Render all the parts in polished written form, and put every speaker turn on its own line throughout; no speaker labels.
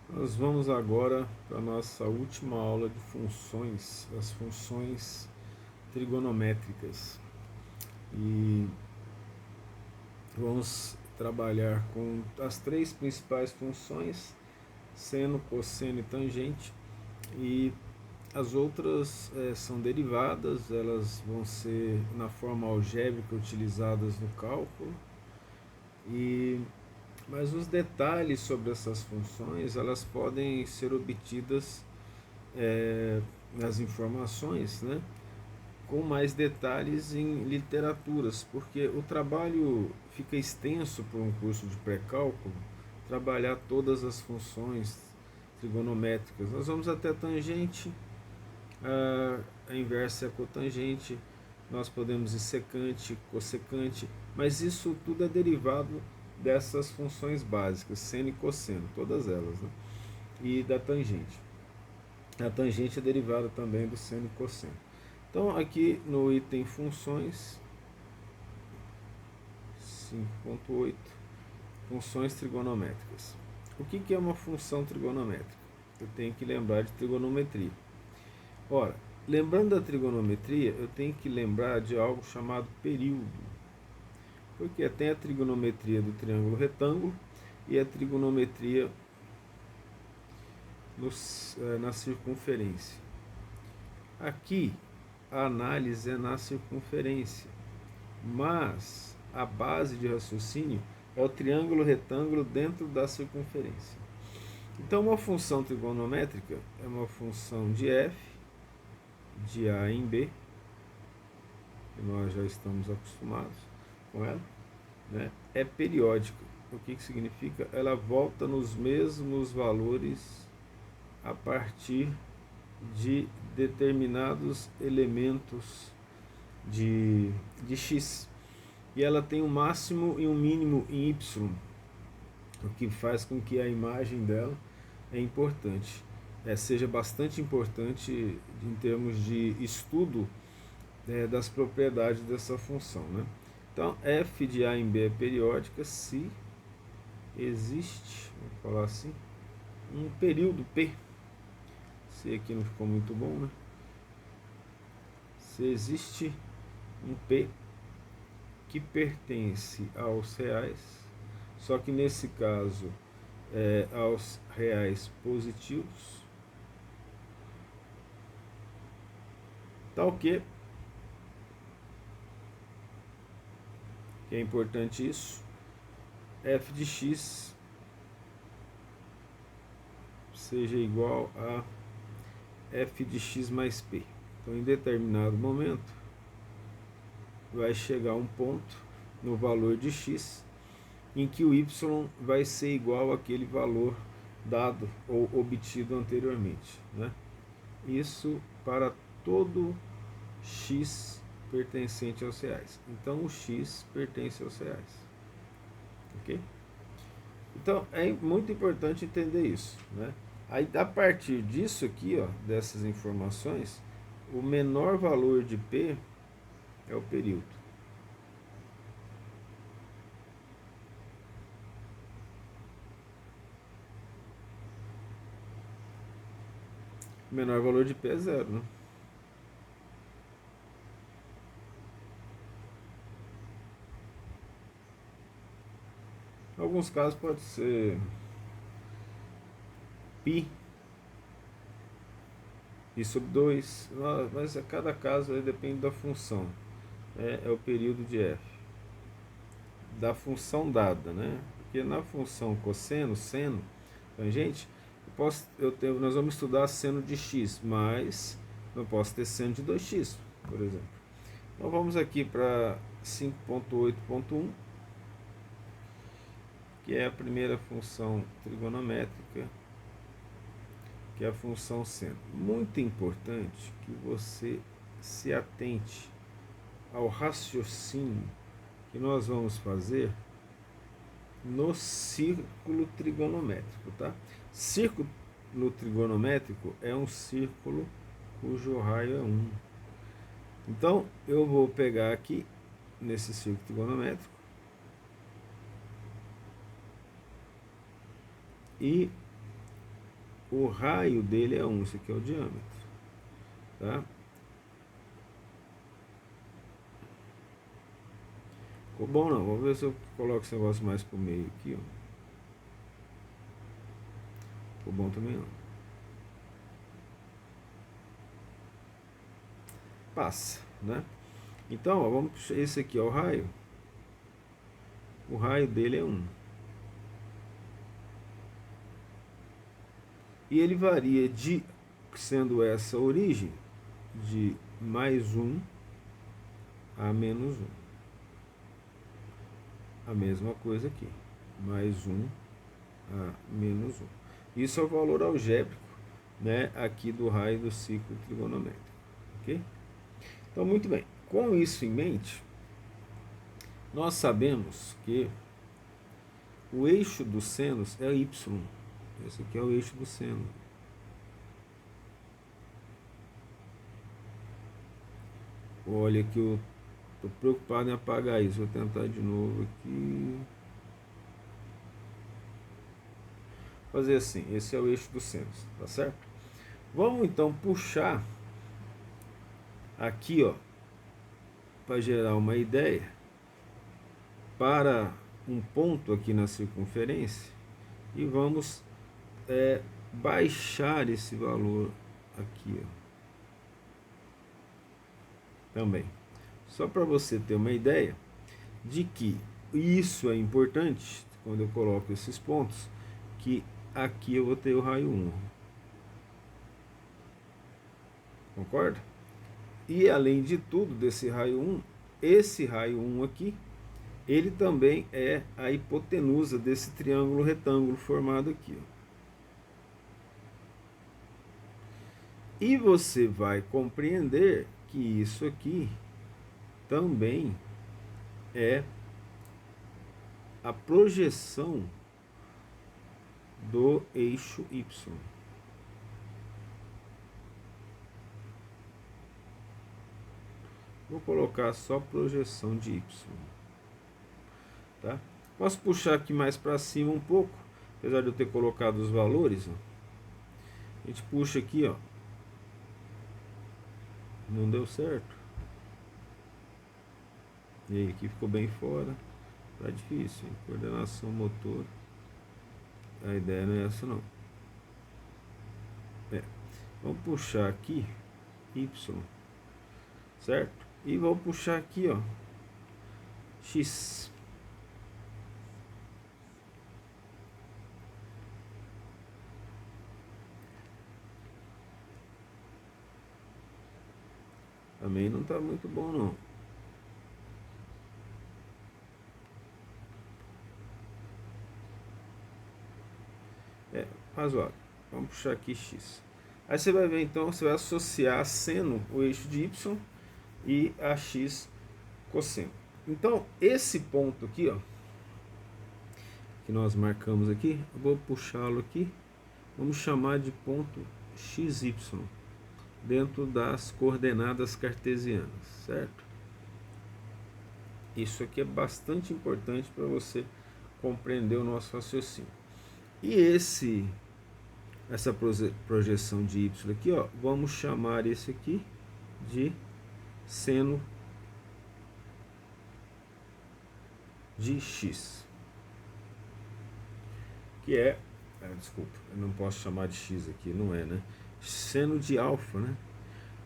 Nós vamos agora para a nossa última aula de funções, as funções trigonométricas. E vamos trabalhar com as três principais funções, seno, cosseno e tangente, e as outras são derivadas, elas vão ser na forma algébrica utilizadas no cálculo, e mas os detalhes sobre essas funções elas podem ser obtidas nas informações, né, com mais detalhes em literaturas, porque o trabalho fica extenso para um curso de pré-cálculo, trabalhar todas as funções trigonométricas. Nós vamos até tangente, a inversa é a cotangente, nós podemos ir secante, cossecante, mas isso tudo é derivado dessas funções básicas, seno e cosseno, todas elas, né? E da tangente. A tangente é derivada também do seno e cosseno. Então, aqui no item funções, 5.8, funções trigonométricas. O que é uma função trigonométrica? Eu tenho que lembrar de trigonometria. Ora, lembrando da trigonometria, eu tenho que lembrar de algo chamado período. Porque tem a trigonometria do triângulo retângulo e a trigonometria na circunferência. Aqui, a análise é na circunferência, mas a base de raciocínio é o triângulo retângulo dentro da circunferência. Então, uma função trigonométrica é uma função de f, de a em b, que nós já estamos acostumados com ela, né? É periódica. O que significa? Ela volta nos mesmos valores a partir de determinados elementos de x. E ela tem um máximo e um mínimo em y, o que faz com que a imagem dela seja bastante importante em termos de estudo das propriedades dessa função, né? Então, f de a em b é periódica se existe, vamos falar assim, um período P. Se aqui não ficou muito bom, né? Se existe um P que pertence aos reais, só que nesse caso aos reais positivos, tal que é importante isso, f de x seja igual a f de x mais p. Então, em determinado momento, vai chegar um ponto no valor de x em que o y vai ser igual àquele valor dado ou obtido anteriormente, né? Isso para todo x pertencente aos reais. Então, o x pertence aos reais. Ok? Então, é muito importante entender isso, né? Aí, a partir disso aqui, ó, dessas informações, o menor valor de P é o período. O menor valor de P é zero, né? Em alguns casos pode ser π sobre 2, mas a cada caso aí depende da função. É o período de f. Da função dada, né? Porque na função cosseno, seno, tangente, nós vamos estudar seno de x, mas eu posso ter seno de 2x, por exemplo. Então vamos aqui para 5.8.1, que é a primeira função trigonométrica, que é a função seno. Muito importante que você se atente ao raciocínio que nós vamos fazer no círculo trigonométrico, tá? Círculo trigonométrico é um círculo cujo raio é 1. Então, eu vou pegar aqui, nesse círculo trigonométrico, e o raio dele é 1, isso aqui é o diâmetro, tá? Ficou bom não? Vamos ver se eu coloco esse negócio mais pro meio aqui, ó. Ficou bom também não. Passa, né? Então, ó, vamos, esse aqui é o raio. O raio dele é 1. E ele varia de, sendo essa a origem, de mais 1 a menos 1. A mesma coisa aqui. Mais 1 a menos 1. Isso é o valor algébrico, né, aqui do raio do ciclo trigonométrico. Ok? Então, muito bem. Com isso em mente, nós sabemos que o eixo dos senos é y. Esse aqui é o eixo do seno. Olha que eu estou preocupado em apagar isso. Vou tentar de novo aqui. Fazer assim. Esse é o eixo dos senos, tá certo? Vamos então puxar aqui, ó, para gerar uma ideia, para um ponto aqui na circunferência e vamos baixar esse valor aqui, ó, também. Só para você ter uma ideia de que isso é importante, quando eu coloco esses pontos, que aqui eu vou ter o raio 1. Concorda? E além de tudo, desse raio 1, esse raio 1 aqui, ele também é a hipotenusa desse triângulo retângulo formado aqui, ó. E você vai compreender que isso aqui também é a projeção do eixo Y. Vou colocar só projeção de Y. Tá? Posso puxar aqui mais para cima um pouco, apesar de eu ter colocado os valores, ó. A gente puxa aqui, ó. Não deu certo. E aí, aqui ficou bem fora. Tá difícil, hein? Coordenação motor. A ideia não é essa não. Vamos puxar aqui Y, certo? E vou puxar aqui, ó, X. Também não tá muito bom não. Razoável. Vamos puxar aqui X. Aí você vai ver então, você vai associar seno, o eixo de Y, e a X cosseno. Então, esse ponto aqui, ó, que nós marcamos aqui, eu vou puxá-lo aqui, vamos chamar de ponto XY, dentro das coordenadas cartesianas, certo? Isso aqui é bastante importante para você compreender o nosso raciocínio. E essa projeção de Y aqui, ó, vamos chamar esse aqui de seno de X, que é, desculpa, eu não posso chamar de X aqui, não é, né? Seno de alfa, né?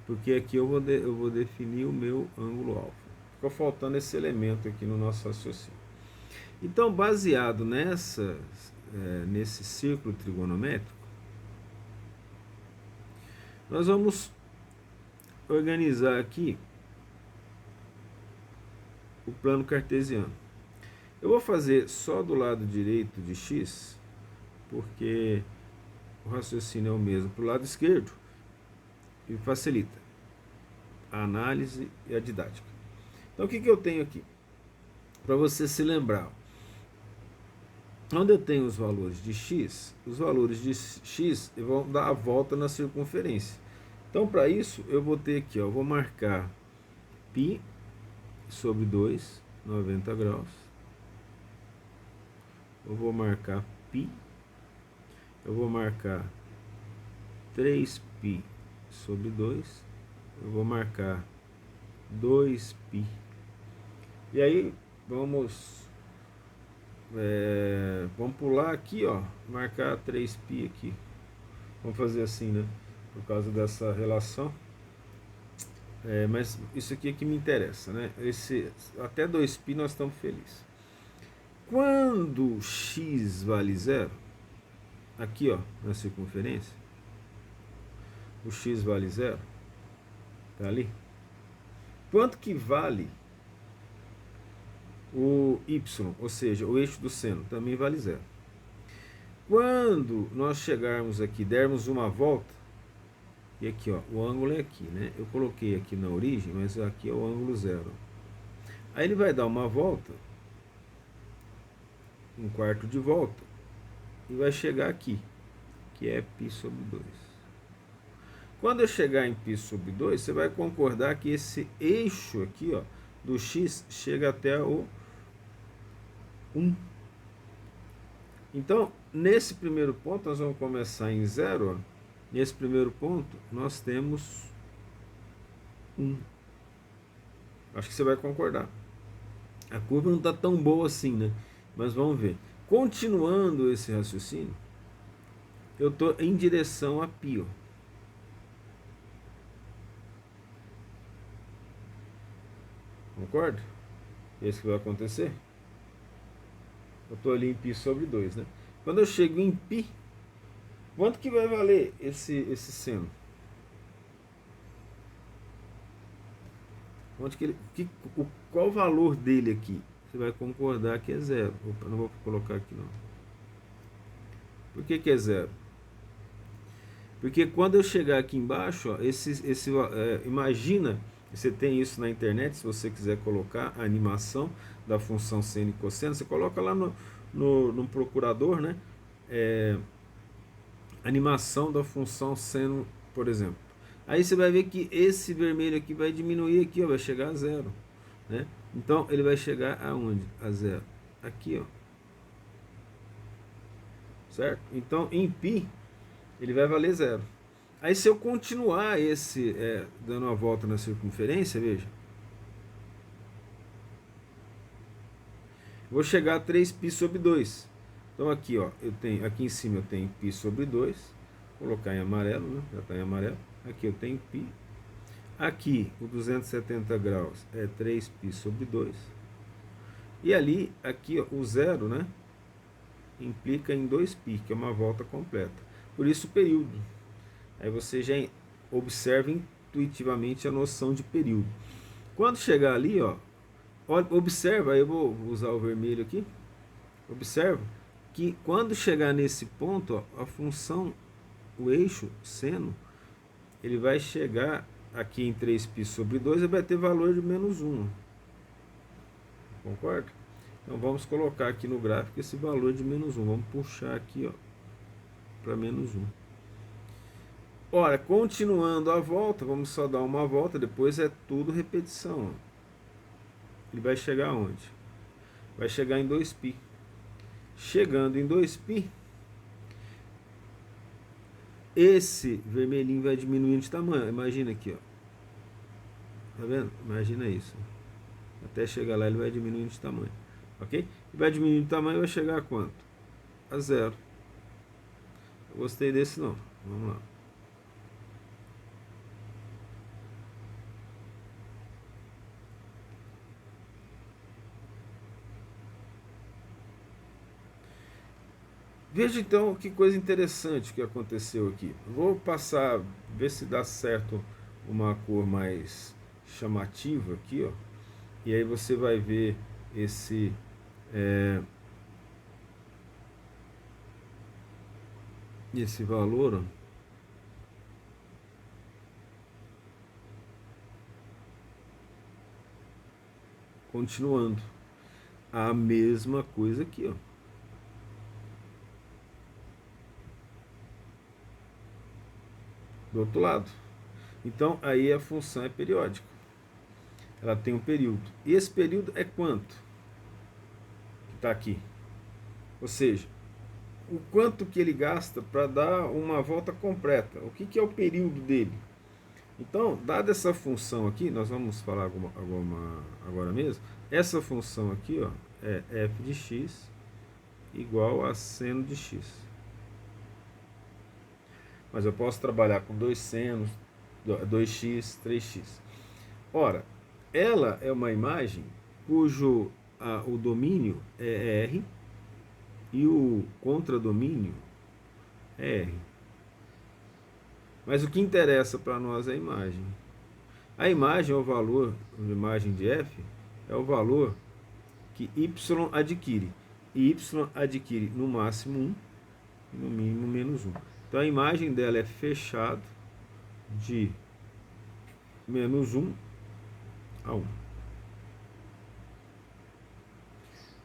Porque aqui eu vou definir o meu ângulo alfa. Ficou faltando esse elemento aqui no nosso raciocínio. Então, baseado nesse círculo trigonométrico, nós vamos organizar aqui o plano cartesiano. Eu vou fazer só do lado direito de X, porque o raciocínio é o mesmo para o lado esquerdo e facilita a análise e a didática. Então, o que eu tenho aqui? Para você se lembrar, onde eu tenho os valores de X, os valores de X vão dar a volta na circunferência. Então, para isso, eu vou ter aqui, ó, eu vou marcar π sobre 2, 90 graus. Eu vou marcar π. Eu vou marcar 3π sobre 2, eu vou marcar 2π. E aí vamos pular aqui, ó, marcar 3π aqui. Vamos fazer assim, né? Por causa dessa relação. Mas isso aqui é que me interessa, né? Até 2π nós estamos felizes. Quando x vale 0, aqui, ó, na circunferência, o x vale 0, tá ali. Quanto que vale o y, ou seja, o eixo do seno? Também vale 0. Quando nós chegarmos aqui, dermos uma volta, e aqui, ó, o ângulo é aqui, né? Eu coloquei aqui na origem, mas aqui é o ângulo 0. Aí ele vai dar uma volta, um quarto de volta, e vai chegar aqui, que é π sobre 2. Quando eu chegar em π sobre 2, você vai concordar que esse eixo aqui, ó, do x chega até o 1. Então, nesse primeiro ponto, nós vamos começar em 0, ó. Nesse primeiro ponto, nós temos 1. Acho que você vai concordar. A curva não está tão boa assim, né? Mas vamos ver. Continuando esse raciocínio, eu estou em direção a π, ó. Concorda? É isso que vai acontecer. Eu estou ali em π sobre 2, né? Quando eu chego em π, quanto que vai valer esse seno? Qual o valor dele aqui? Você vai concordar que é 0. Opa, não vou colocar aqui não. Por que é 0? Porque quando eu chegar aqui embaixo, ó, imagina, você tem isso na internet, se você quiser colocar a animação da função seno e cosseno, você coloca lá no procurador, né? Animação da função seno, por exemplo. Aí você vai ver que esse vermelho aqui vai diminuir aqui, ó, vai chegar a 0, né? Então ele vai chegar aonde? A 0. Aqui, ó. Certo? Então em π ele vai valer 0. Aí se eu continuar dando uma volta na circunferência, veja, vou chegar a 3π sobre 2. Então aqui, ó, aqui em cima eu tenho π sobre 2. Vou colocar em amarelo, né? Já está em amarelo. Aqui eu tenho π. Aqui o 270 graus é 3π sobre 2. E ali, aqui, ó, o 0, né? Implica em 2π, que é uma volta completa. Por isso o período. Aí você já observa intuitivamente a noção de período. Quando chegar ali, ó, observa, aí eu vou usar o vermelho aqui. Observa que quando chegar nesse ponto, ó, a função, o eixo seno, ele vai chegar aqui em 3π sobre 2 e vai ter valor de menos 1. Concorda? Então vamos colocar aqui no gráfico esse valor de menos 1. Vamos puxar aqui, ó, para menos 1. Ora, continuando a volta, vamos só dar uma volta, depois é tudo repetição. Ele vai chegar aonde? Vai chegar em 2π. Chegando em 2π, esse vermelhinho vai diminuindo de tamanho. Imagina aqui, ó. Tá vendo? Imagina isso. Até chegar lá ele vai diminuindo de tamanho. Ok? E vai diminuindo de tamanho e vai chegar a quanto? A 0. Eu gostei desse não. Vamos lá. Veja então que coisa interessante que aconteceu aqui. Vou passar, ver se dá certo uma cor mais chamativa aqui, ó. E aí você vai ver esse valor, ó. Continuando a mesma coisa aqui, ó. Do outro lado. Então aí a função é periódica. Ela tem um período. E esse período é quanto? Que está aqui. Ou seja, o quanto que ele gasta para dar uma volta completa. O que é o período dele? Então, dada essa função aqui, nós vamos falar agora mesmo, essa função aqui, ó, é f de x igual a seno de x. Mas eu posso trabalhar com dois senos, 2x, 3x. Ora, ela é uma imagem cujo o domínio é R e o contradomínio é R. Mas o que interessa para nós é a imagem. A imagem é o valor, a imagem de f, é o valor que y adquire. E y adquire no máximo 1 e no mínimo menos 1. Então a imagem dela é fechado de menos 1 a 1.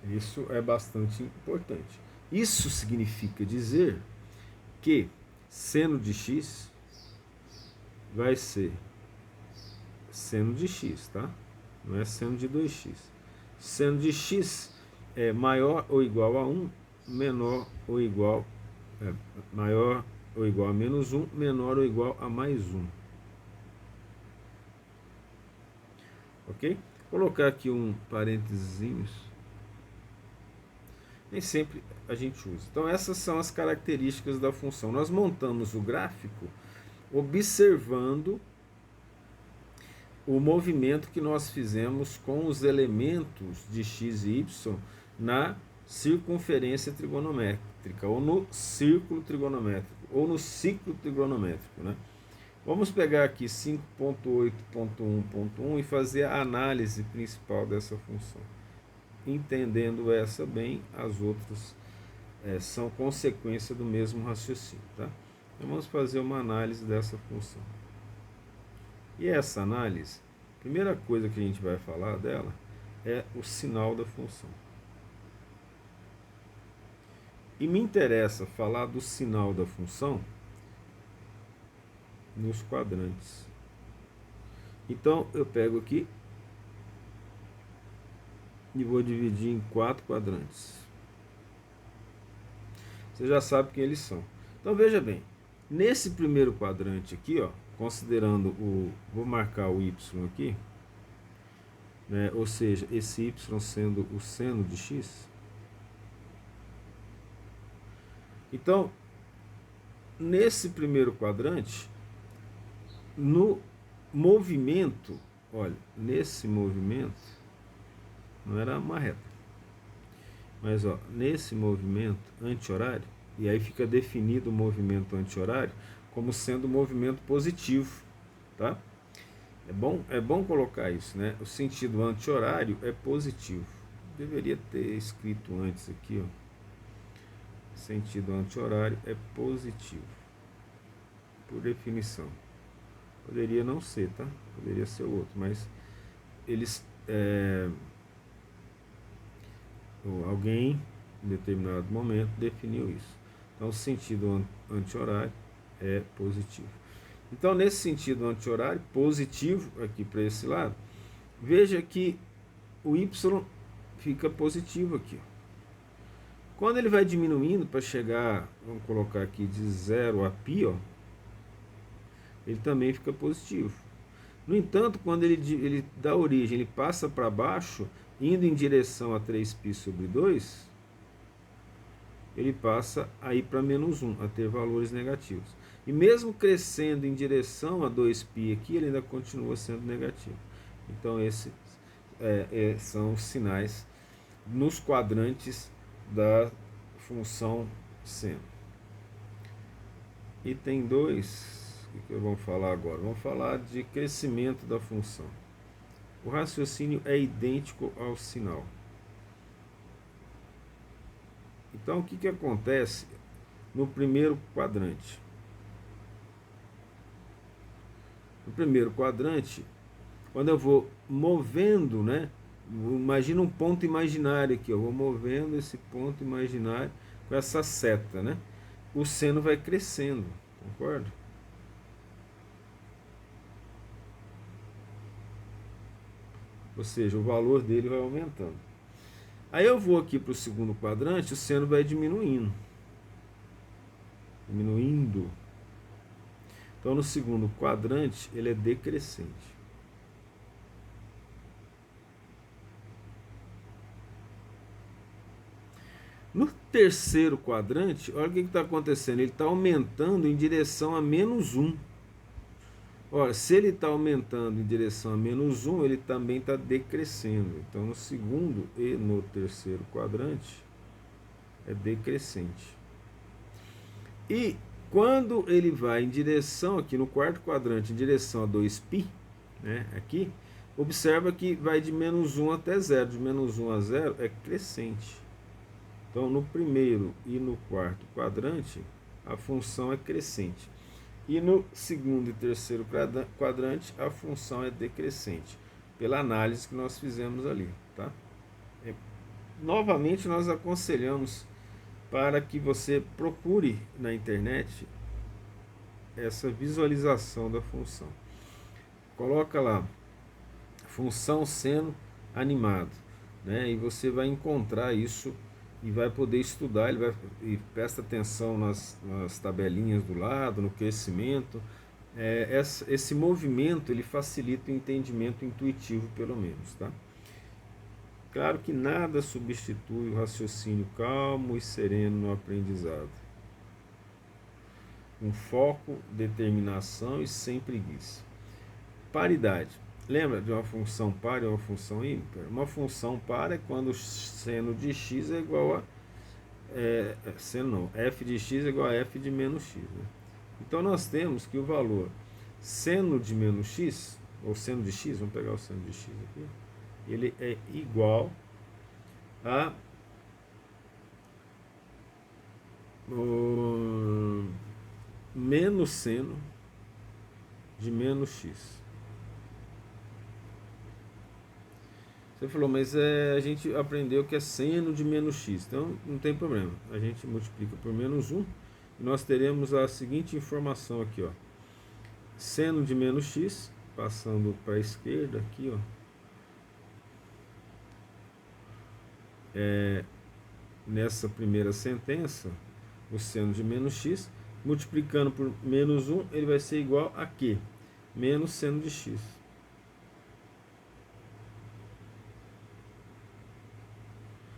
Isso é bastante importante. Isso significa dizer que seno de x vai ser seno de x, tá? Não é seno de 2x. Seno de x é maior ou igual a 1, menor ou igual maior ou igual a menos 1, menor ou igual a mais 1. Ok? Vou colocar aqui um parênteses. Nem sempre a gente usa. Então essas são as características da função. Nós montamos o gráfico observando o movimento que nós fizemos com os elementos de x e y na circunferência trigonométrica, ou no círculo trigonométrico, ou no ciclo trigonométrico, né? Vamos pegar aqui 5.8.1.1 e fazer a análise principal dessa função. Entendendo essa bem, as outras são consequência do mesmo raciocínio, tá? Então vamos fazer uma análise dessa função. E essa análise, a primeira coisa que a gente vai falar dela é o sinal da função. E me interessa falar do sinal da função nos quadrantes. Então eu pego aqui e vou dividir em 4 quadrantes. Você já sabe quem eles são. Então veja bem, nesse primeiro quadrante aqui, ó, considerando vou marcar o y aqui, né, ou seja, esse y sendo o seno de x. Então, nesse primeiro quadrante, no movimento, olha, nesse movimento, não era uma reta, mas ó, nesse movimento anti-horário, e aí fica definido o movimento anti-horário como sendo um movimento positivo, tá? É bom colocar isso, né? O sentido anti-horário é positivo. Deveria ter escrito antes aqui, ó. Sentido anti-horário é positivo, por definição. Poderia não ser, tá? Poderia ser outro, mas eles alguém em determinado momento definiu isso. Então o sentido anti-horário é positivo. Então nesse sentido anti-horário positivo aqui para esse lado, veja que o y fica positivo aqui. Quando ele vai diminuindo para chegar, vamos colocar aqui de 0 a π, ó, ele também fica positivo. No entanto, quando ele dá origem, ele passa para baixo, indo em direção a 3π sobre 2, ele passa a ir para menos 1, a ter valores negativos. E mesmo crescendo em direção a 2π aqui, ele ainda continua sendo negativo. Então esses são os sinais nos quadrantes da função seno. Item 2, o que vamos falar agora? Vamos falar de crescimento da função. O raciocínio é idêntico ao sinal. Então, o que acontece no primeiro quadrante? No primeiro quadrante, quando eu vou movendo, né? Imagina um ponto imaginário aqui, eu vou movendo esse ponto imaginário com essa seta, né? O seno vai crescendo, concorda? Ou seja, o valor dele vai aumentando. Aí eu vou aqui para o segundo quadrante, o seno vai diminuindo. diminuindo. Então, no segundo quadrante, ele é decrescente. No terceiro quadrante, olha o que está acontecendo. Ele está aumentando em direção a -1. Ora, se ele está aumentando em direção a -1, ele também está decrescendo. Então, no segundo e no terceiro quadrante, é decrescente. E quando ele vai em direção, aqui no quarto quadrante, em direção a 2π, né, aqui, observa que vai de -1 até 0. De -1 a 0 é crescente. Então, no primeiro e no quarto quadrante, a função é crescente. E no segundo e terceiro quadrante, a função é decrescente, pela análise que nós fizemos ali. Tá? Novamente, nós aconselhamos para que você procure na internet essa visualização da função. Coloca lá, função seno animado, né? E você vai encontrar isso e vai poder estudar. E presta atenção nas tabelinhas do lado, no crescimento. Esse movimento ele facilita o entendimento intuitivo, pelo menos, tá? Claro que nada substitui o raciocínio calmo e sereno no aprendizado. Com foco, determinação e sem preguiça. Paridade. Lembra de uma função par e uma função ímpar? Uma função par é quando o seno de x é igual a... f de x é igual a f de menos x. Né? Então nós temos que o valor seno de menos x, ou seno de x, vamos pegar o seno de x aqui, ele é igual a menos seno de menos x. Você falou, mas a gente aprendeu que é seno de menos x, então não tem problema. A gente multiplica por -1 e nós teremos a seguinte informação aqui, ó. Seno de menos x, passando para a esquerda aqui, ó. Nessa primeira sentença, o seno de menos x, multiplicando por -1, ele vai ser igual a quê? Menos seno de x.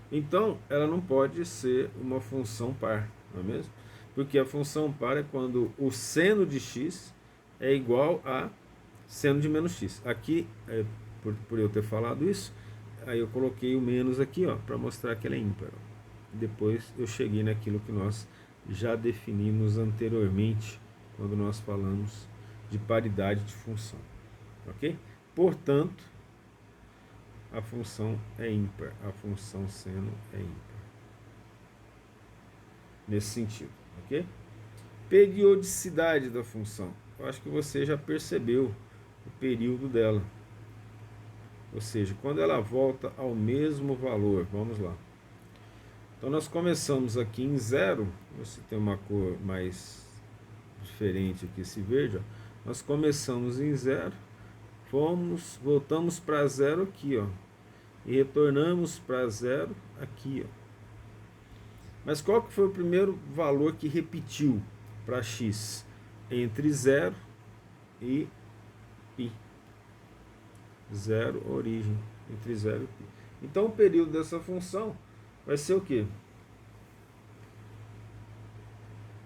Então, ela não pode ser uma função par, não é mesmo? Porque a função par é quando o seno de x é igual a seno de menos x. Aqui, por eu ter falado isso, aí eu coloquei o menos aqui, ó, para mostrar que ela é ímpar. Depois eu cheguei naquilo que nós já definimos anteriormente, quando nós falamos de paridade de função. Ok? Portanto, a função é ímpar, a função seno é ímpar. Nesse sentido, ok? Periodicidade da função. Eu acho que você já percebeu o período dela. Ou seja, quando ela volta ao mesmo valor. Vamos lá. Então nós começamos aqui em 0. Você tem uma cor mais diferente aqui, esse verde. Ó. Nós começamos em 0. Voltamos para 0 aqui, ó, e retornamos para 0 aqui, ó. Mas qual que foi o primeiro valor que repetiu para x? Entre 0 e π. 0, origem, entre 0 e π. Então o período dessa função vai ser o quê?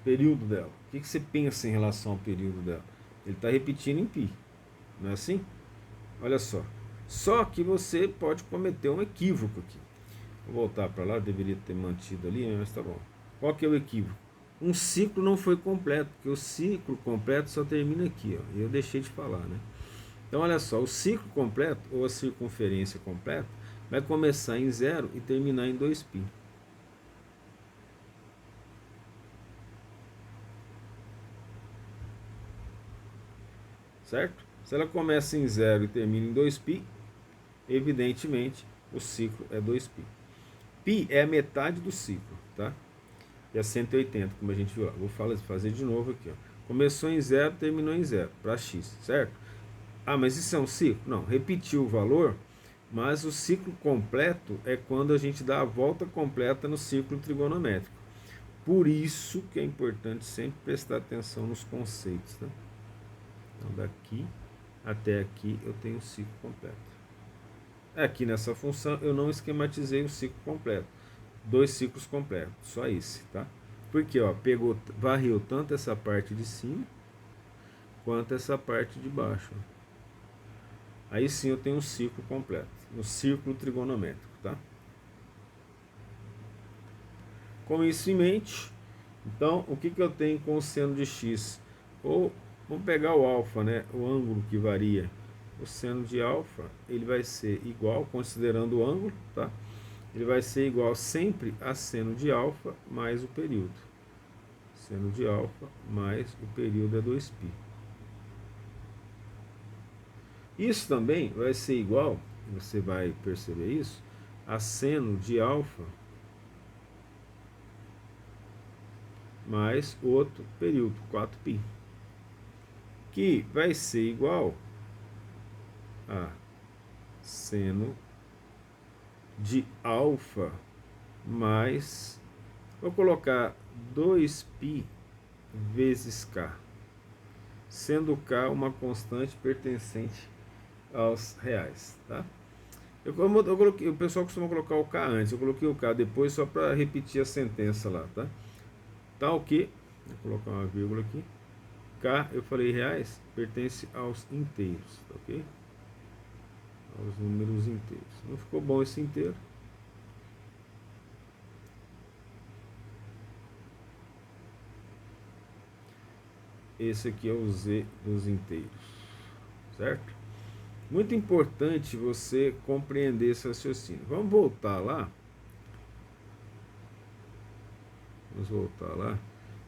Período dela. O que você pensa em relação ao período dela? Ele está repetindo em π. Não é assim? Olha só. Só que você pode cometer um equívoco aqui. Vou voltar para lá, deveria ter mantido ali, mas tá bom. Qual que é o equívoco? Um ciclo não foi completo, porque o ciclo completo só termina aqui, ó. E eu deixei de falar, né? Então, olha só, o ciclo completo, ou a circunferência completa, vai começar em 0 e terminar em 2π. Certo? Se ela começa em 0 e termina em 2π, evidentemente o ciclo é 2π. Π é a metade do ciclo, tá? E é 180, como a gente viu lá. Vou fazer de novo aqui, ó. Começou em 0, terminou em 0, para x, certo? Ah, mas isso é um ciclo? Não, repetiu o valor, mas o ciclo completo é quando a gente dá a volta completa no círculo trigonométrico. Por isso que é importante sempre prestar atenção nos conceitos. Tá? Então, daqui até aqui eu tenho o ciclo completo. Aqui nessa função eu não esquematizei o ciclo completo. 2 ciclos completos, só esse, tá? Porque, ó, varreu tanto essa parte de cima quanto essa parte de baixo. Aí sim eu tenho um ciclo completo, no círculo trigonométrico, tá? Com isso em mente, então, o que eu tenho com o seno de x? Ou, vamos pegar o alfa, né? O ângulo que varia. O seno de alfa, ele vai ser igual, considerando o ângulo, tá? Ele vai ser igual sempre a seno de alfa mais o período. Seno de alfa mais o período é 2π. Isso também vai ser igual, você vai perceber isso, a seno de alfa mais outro período, 4π. Que vai ser igual a seno de alfa mais, vou colocar 2π vezes k, sendo k uma constante pertencente aos reais, tá? Eu coloquei, o pessoal costuma colocar o k antes, eu coloquei o k depois só para repetir a sentença lá, tá? Tal que, vou colocar uma vírgula aqui, k, eu falei reais, pertence aos inteiros, tá ok? Aos números inteiros. Não ficou bom esse inteiro? Esse aqui é o z dos inteiros, certo? Muito importante você compreender esse raciocínio. Vamos voltar lá. Vamos voltar lá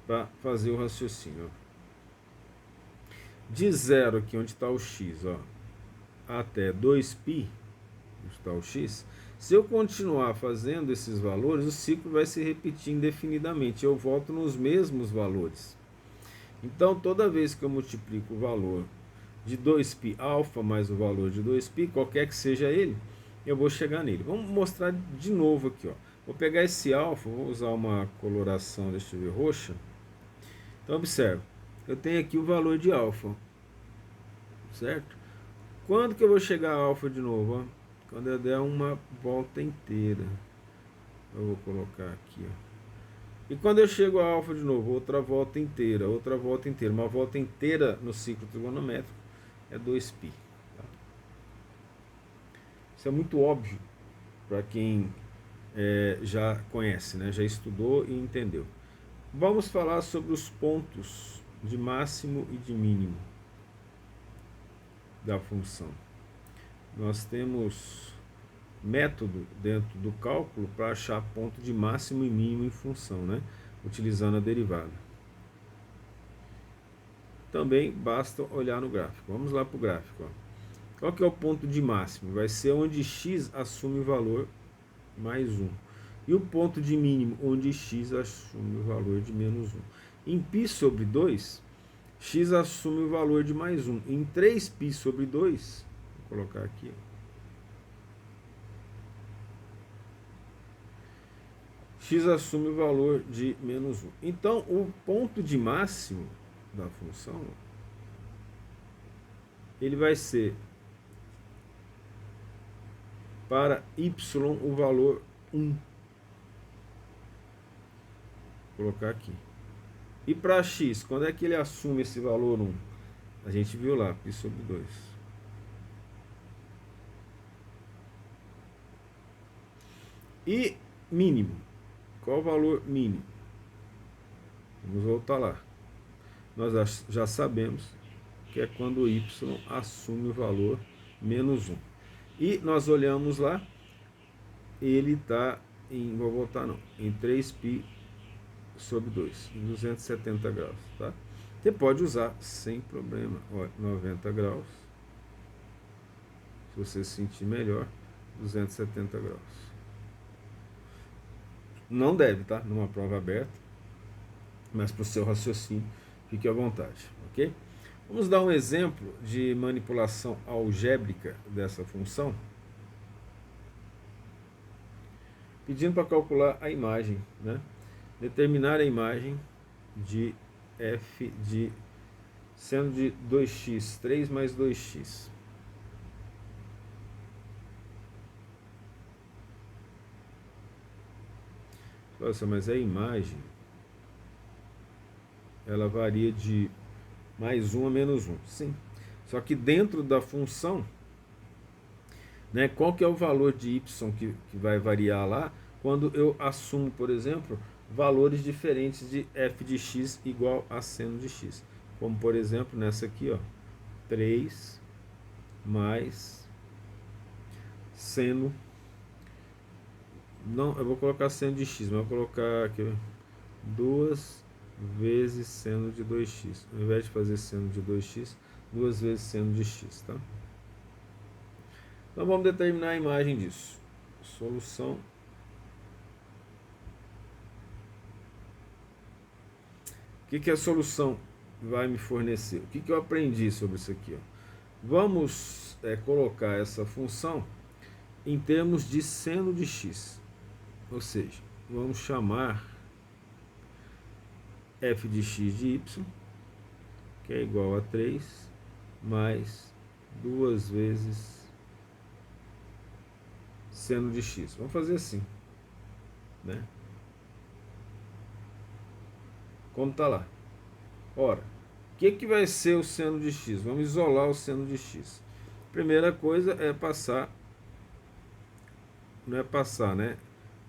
para fazer o raciocínio. De 0 aqui, onde está o x, ó, até 2π, onde está o x, se eu continuar fazendo esses valores, o ciclo vai se repetir indefinidamente. Eu volto nos mesmos valores. Então, toda vez que eu multiplico o valor de 2π alfa mais o valor de 2π, qualquer que seja ele, eu vou chegar nele. Vamos mostrar de novo aqui, ó. Vou pegar esse alfa, vou usar uma coloração, deixa eu ver, roxa. Então, observe, eu tenho aqui o valor de alfa, certo? Quando que eu vou chegar a alfa de novo? Ó? Quando eu der uma volta inteira. Eu vou colocar aqui, ó. E quando eu chego a alfa de novo, outra volta inteira, uma volta inteira no ciclo trigonométrico é 2π. Tá? Isso é muito óbvio para quem já conhece, né? Já estudou e entendeu. Vamos falar sobre os pontos de máximo e de mínimo da função. Nós temos método dentro do cálculo para achar ponto de máximo e mínimo em função, né? Utilizando a derivada. Também basta olhar no gráfico. Vamos lá para o gráfico. Ó. Qual que é o ponto de máximo? Vai ser onde x assume o valor mais 1. E o ponto de mínimo, onde x assume o valor de menos 1. Em π sobre 2, x assume o valor de mais 1. Em 3π sobre 2, vou colocar aqui, x assume o valor de menos 1. Então, o ponto de máximo da função, ele vai ser para y o valor 1. Vou colocar aqui. E para x, quando é que ele assume esse valor 1? A gente viu lá, π sobre 2. E mínimo. Qual o valor mínimo? Vamos voltar lá. Nós já sabemos que é quando o y assume o valor menos 1. E nós olhamos lá, ele está em, vou voltar não, em 3π sobre 2, em 270 graus, tá? Você pode usar sem problema, ó, 90 graus, se você se sentir melhor, 270 graus. Não deve, tá? Numa prova aberta, mas para o seu raciocínio, fique à vontade, ok? Vamos dar um exemplo de manipulação algébrica dessa função, pedindo para calcular a imagem, né? determinar a imagem de f de seno de 2x, 3 mais 2x. Nossa, mas a imagem, ela varia de mais 1 a menos 1. Sim. Só que dentro da função, né, qual que é o valor de y que vai variar lá quando eu assumo, por exemplo, valores diferentes de f de x igual a seno de x. Como, por exemplo, nessa aqui, ó, 3 mais seno. Não, eu vou colocar seno de x, mas eu vou colocar aqui 2 vezes seno de 2x. Ao invés de fazer seno de 2x, 2 vezes seno de x, tá? Então vamos determinar a imagem disso. Solução. O que a solução vai me fornecer? O que eu aprendi sobre isso aqui? Ó? Vamos colocar essa função em termos de seno de x. Ou seja, vamos chamar f de x de y, que é igual a 3, mais 2 vezes seno de x. Vamos fazer assim, né? Como está lá. Ora, o que vai ser o seno de x? Vamos isolar o seno de x. Primeira coisa é passar, não é passar, né?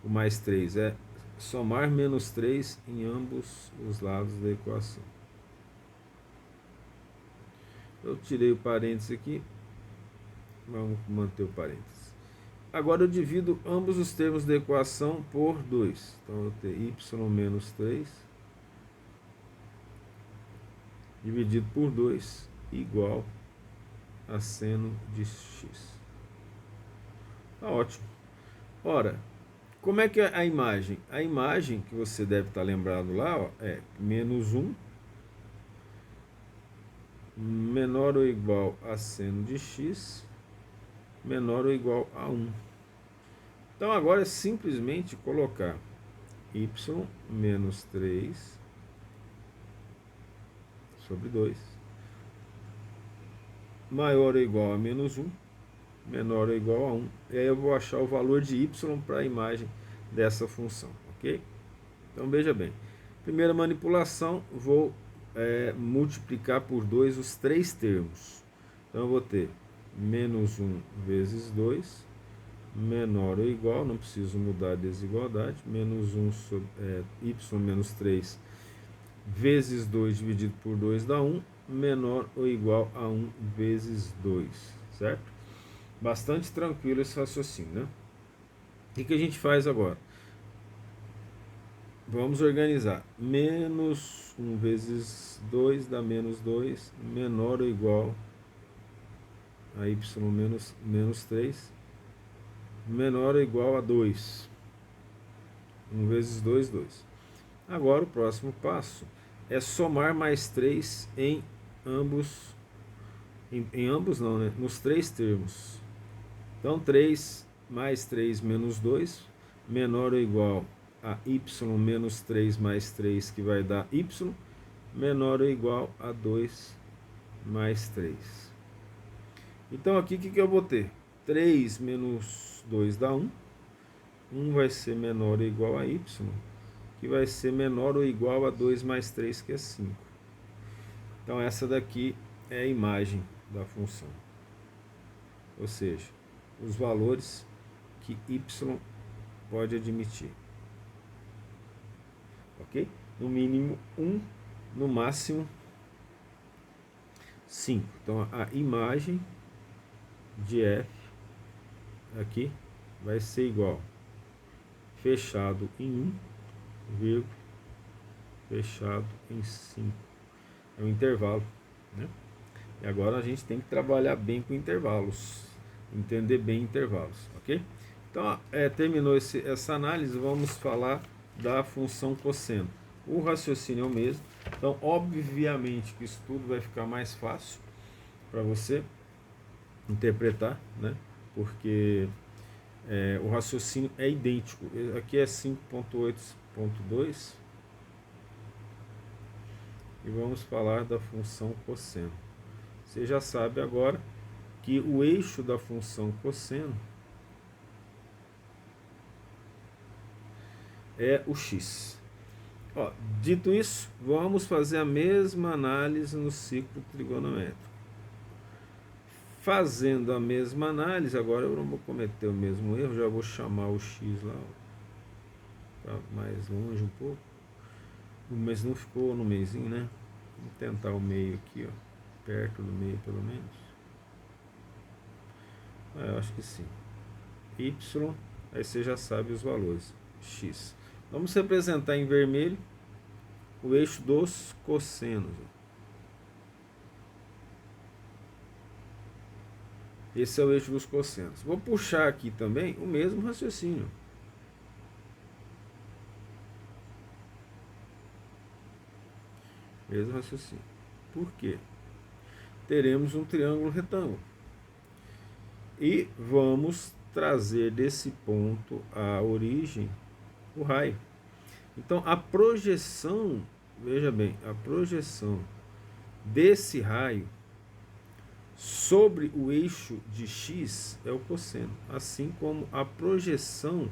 O mais 3 é somar menos 3 em ambos os lados da equação. Eu tirei o parênteses aqui, vamos manter o parênteses. Agora eu divido ambos os termos da equação por 2. Então eu vou ter y menos 3 dividido por 2 igual a seno de x. Tá ótimo. Ora, como é que é a imagem? A imagem que você deve estar lembrado lá, ó, é menos 1 menor ou igual a seno de x menor ou igual a 1. Então agora é simplesmente colocar y menos 3 sobre 2 maior ou igual a menos 1 menor ou igual a 1. E aí eu vou achar o valor de y para a imagem dessa função, ok? Então veja bem, primeira manipulação, vou multiplicar por 2 os três termos. Então eu vou ter menos 1 vezes 2 menor ou igual, não preciso mudar a desigualdade, menos 1 sobre y menos 3 vezes 2 dividido por 2 dá 1, menor ou igual a 1 vezes 2, certo? Bastante tranquilo esse raciocínio, né? O que a gente faz agora? Vamos organizar. Menos 1 vezes 2 dá menos 2, menor ou igual a y menos 3, menor ou igual a 2. 1 vezes 2, 2. Agora o próximo passo é somar mais 3 em ambos, em ambos não, né? Nos três termos. Então 3 mais 3 menos 2, menor ou igual a y menos 3 mais 3, que vai dar y, menor ou igual a 2 mais 3. Então aqui o que eu vou ter? 3 menos 2 dá 1. 1 vai ser menor ou igual a y, que vai ser menor ou igual a 2 mais 3, que é 5. Então essa daqui é a imagem da função. Ou seja, os valores que y pode admitir. Ok? No mínimo 1, no máximo 5. Então a imagem de f aqui vai ser igual fechado em 1, vírgula, fechado em 5. É um intervalo, né? E agora a gente tem que trabalhar bem com intervalos, entender bem intervalos, ok? Então, terminou essa análise, vamos falar da função cosseno. O raciocínio é o mesmo, então obviamente que isso tudo vai ficar mais fácil para você interpretar, né? Porque o raciocínio é idêntico. Aqui é 5.8 ponto 2 e vamos falar da função cosseno. Você já sabe agora que o eixo da função cosseno é o x. Ó, dito isso, vamos fazer a mesma análise no ciclo trigonométrico. Fazendo a mesma análise, agora eu não vou cometer o mesmo erro, já vou chamar o x lá para mais longe um pouco. Mas não ficou no meiozinho, né? Vamos tentar o meio aqui, ó, perto do meio pelo menos. Eu acho que sim. Y, aí você já sabe os valores. X. Vamos representar em vermelho o eixo dos cossenos. Esse é o eixo dos cossenos. Vou puxar aqui também o mesmo raciocínio. Mesmo raciocínio. Por quê? Teremos um triângulo retângulo. E vamos trazer desse ponto a origem, o raio. Então a projeção, veja bem, a projeção desse raio sobre o eixo de x é o cosseno, assim como a projeção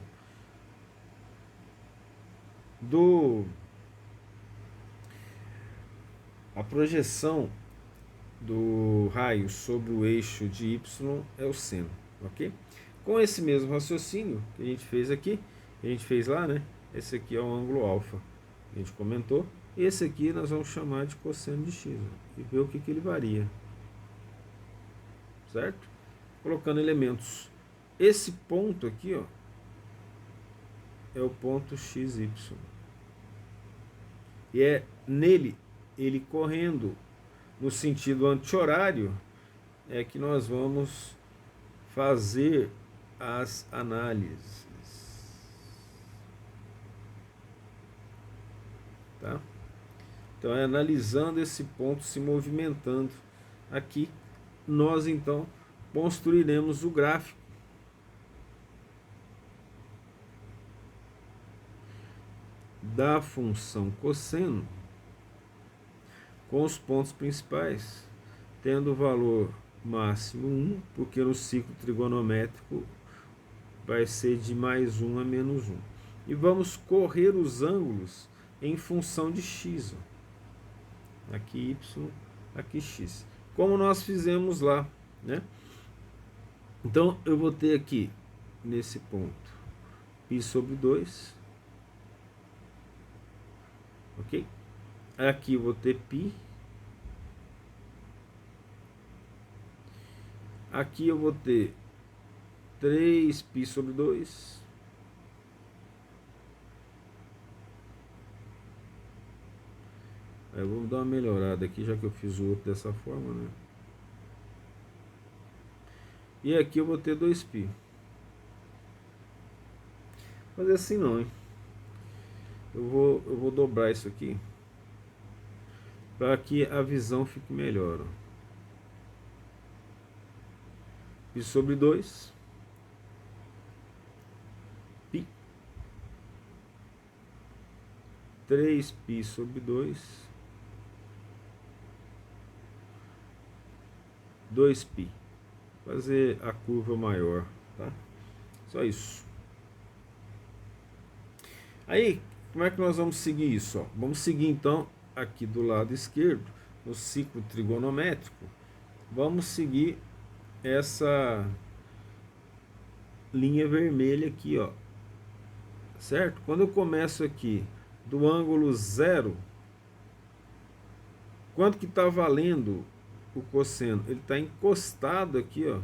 do raio sobre o eixo de y é o seno, ok? Com esse mesmo raciocínio que a gente fez aqui, que a gente fez lá, né? Esse aqui é o ângulo alfa, a gente comentou. Esse aqui nós vamos chamar de cosseno de x, ó, e ver o que ele varia, certo? Colocando elementos. Esse ponto aqui, ó, é o ponto XY. E é nele, ele correndo no sentido anti-horário, é que nós vamos fazer as análises. Tá? Então é analisando esse ponto se movimentando aqui, nós então construiremos o gráfico da função cosseno com os pontos principais, tendo o valor máximo 1, porque no ciclo trigonométrico vai ser de mais 1 a menos 1. E vamos correr os ângulos em função de x. Ó. Aqui y, aqui x. Como nós fizemos lá, né? Então eu vou ter aqui, nesse ponto, π sobre 2. Ok? Aqui eu vou ter π. Aqui eu vou ter 3π sobre 2. Aí vamos dar uma melhorada aqui, já que eu fiz o outro dessa forma, né? E aqui eu vou ter 2π. Fazer assim não, hein? Eu vou dobrar isso aqui para que a visão fique melhor. Ó. Π sobre 2. Π. 3π sobre 2. 2π. Fazer a curva maior, tá? Só isso. Aí, como é que nós vamos seguir isso? Ó? Vamos seguir então aqui do lado esquerdo, no ciclo trigonométrico, vamos seguir essa linha vermelha aqui, ó, certo? Quando eu começo aqui do ângulo 0, quanto que está valendo o cosseno? Ele está encostado aqui, ó,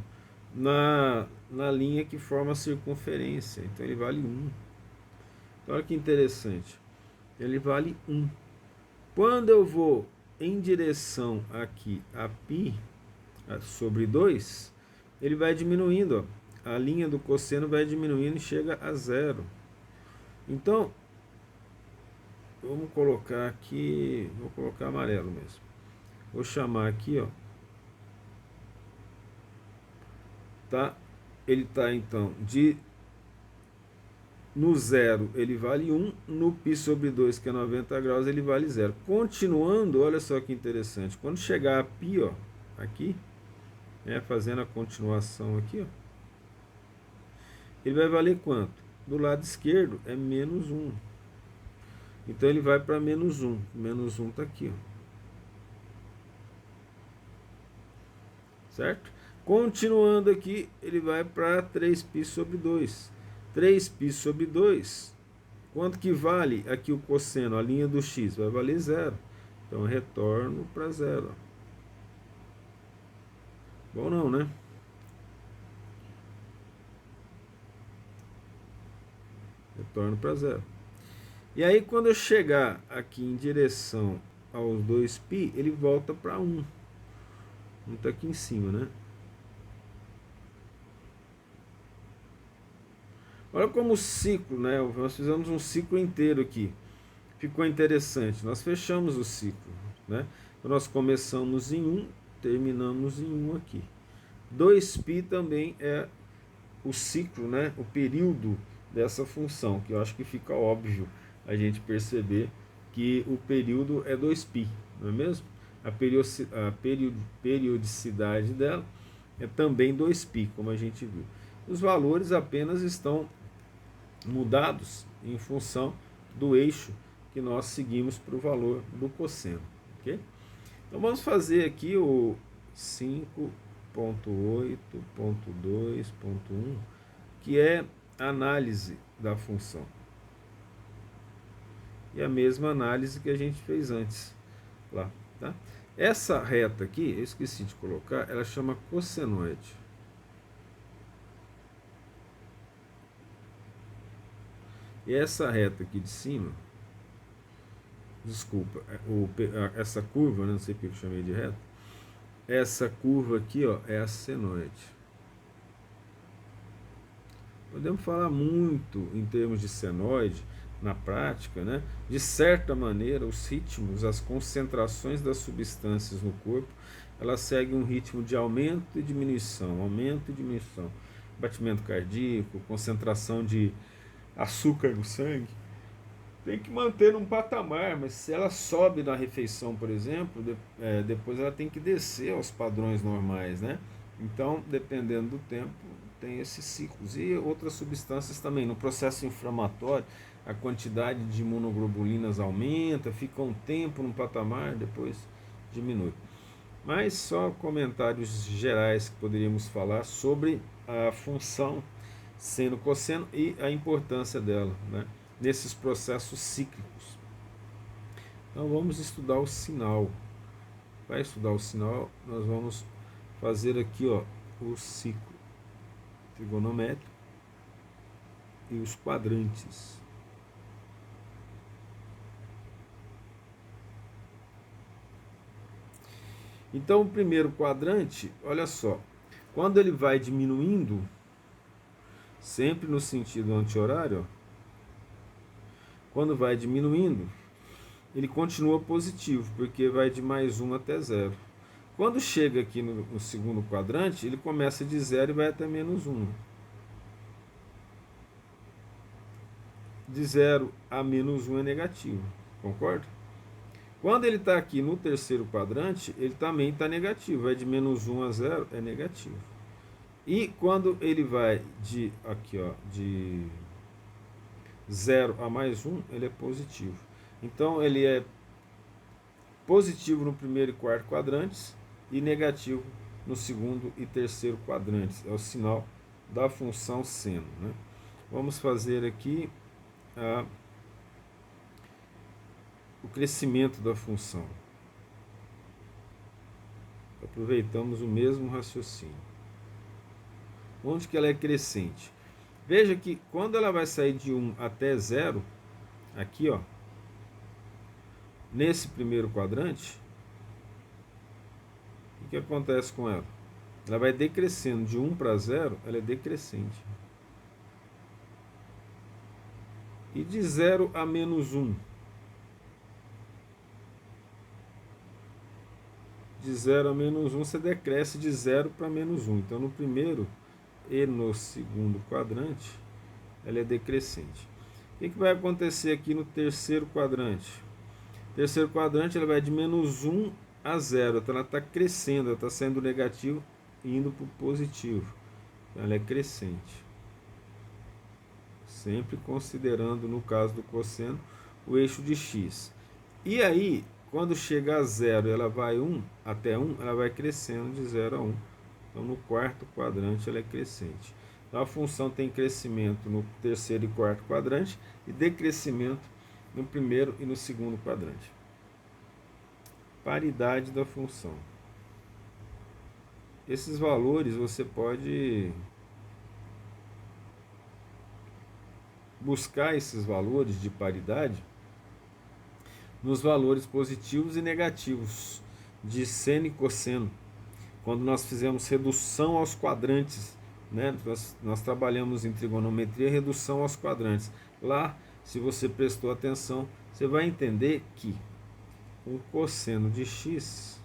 na linha que forma a circunferência, então ele vale 1. Então, olha que interessante, ele vale 1. Quando eu vou em direção aqui a π sobre 2, ele vai diminuindo, ó. A linha do cosseno vai diminuindo e chega a 0. Então, vamos colocar aqui, vou colocar amarelo mesmo. Vou chamar aqui, ó. Tá? Ele está então de no zero ele vale 1, no π sobre 2, que é 90 graus, ele vale 0. Continuando, olha só que interessante, quando chegar a π, ó, aqui, né, fazendo a continuação aqui, ó, ele vai valer quanto? Do lado esquerdo é menos 1. Então ele vai para menos 1. Menos 1 está aqui, ó. Certo? Continuando aqui, ele vai para 3π sobre 2. 3π sobre 2, quanto que vale aqui o cosseno, a linha do x? Vai valer 0. Então eu retorno para 0. Bom não, né? Retorno para 0. E aí quando eu chegar aqui em direção aos 2π, ele volta para 1. 1 está aqui em cima, né? Olha como o ciclo, né? Nós fizemos um ciclo inteiro aqui. Ficou interessante. Nós fechamos o ciclo, né? Então nós começamos em 1, terminamos em 1 aqui. 2π também é o ciclo, né? O período dessa função, que eu acho que fica óbvio a gente perceber que o período é 2π, não é mesmo? A periodicidade dela é também 2π, como a gente viu. Os valores apenas estão mudados em função do eixo que nós seguimos para o valor do cosseno. Okay? Então vamos fazer aqui o 5.8.2.1, que é a análise da função. E a mesma análise que a gente fez antes lá, tá? Essa reta aqui, eu esqueci de colocar, ela chama cossenoide. E essa reta aqui de cima, desculpa, essa curva, não sei porque eu chamei de reta, essa curva aqui, ó, é a senoide. Podemos falar muito em termos de senoide na prática, né? De certa maneira, os ritmos, as concentrações das substâncias no corpo, elas seguem um ritmo de aumento e diminuição, batimento cardíaco, concentração de açúcar no sangue, tem que manter um patamar, mas se ela sobe na refeição, por exemplo, depois ela tem que descer aos padrões normais, né? Então, dependendo do tempo, tem esses ciclos. E outras substâncias também. No processo inflamatório, a quantidade de imunoglobulinas aumenta, fica um tempo num patamar, depois diminui. Mas só comentários gerais que poderíamos falar sobre a função seno-cosseno e a importância dela, né, nesses processos cíclicos. Então vamos estudar o sinal. Para estudar o sinal, nós vamos fazer aqui, ó, o ciclo trigonométrico e os quadrantes. Então o primeiro quadrante, olha só, quando ele vai diminuindo, sempre no sentido anti-horário, quando vai diminuindo, ele continua positivo, porque vai de mais 1 até 0. Quando chega aqui no segundo quadrante, ele começa de 0 e vai até menos 1. De 0 a menos 1 é negativo, concorda? Quando ele está aqui no terceiro quadrante, ele também está negativo, vai de menos 1 a 0, é negativo. E quando ele vai de, aqui, ó, de 0 a mais 1, ele é positivo. Então ele é positivo no primeiro e quarto quadrantes e negativo no segundo e terceiro quadrantes. É o sinal da função seno, né? Vamos fazer aqui o crescimento da função. Aproveitamos o mesmo raciocínio. Onde que ela é crescente? Veja que quando ela vai sair de 1 até 0, aqui, ó, nesse primeiro quadrante, o que acontece com ela? Ela vai decrescendo de 1 para 0, ela é decrescente. E de 0 a menos 1? De 0 a menos 1, você decresce de 0 para menos 1. Então, no primeiro e no segundo quadrante, ela é decrescente. O que vai acontecer aqui no terceiro quadrante? O terceiro quadrante ela vai de menos 1 a 0, então ela está crescendo, ela está saindo do negativo e indo para o positivo. Então ela é crescente. Sempre considerando, no caso do cosseno, o eixo de x. E aí, quando chega a 0, ela vai 1 até 1, ela vai crescendo de 0 a 1. Então, no quarto quadrante, ela é crescente. Então, a função tem crescimento no terceiro e quarto quadrante e decrescimento no primeiro e no segundo quadrante. Paridade da função. Esses valores você pode buscar esses valores de paridade nos valores positivos e negativos de seno e cosseno. Quando nós fizemos redução aos quadrantes, né? Nós trabalhamos em trigonometria redução aos quadrantes. Lá, se você prestou atenção, você vai entender que o cosseno de x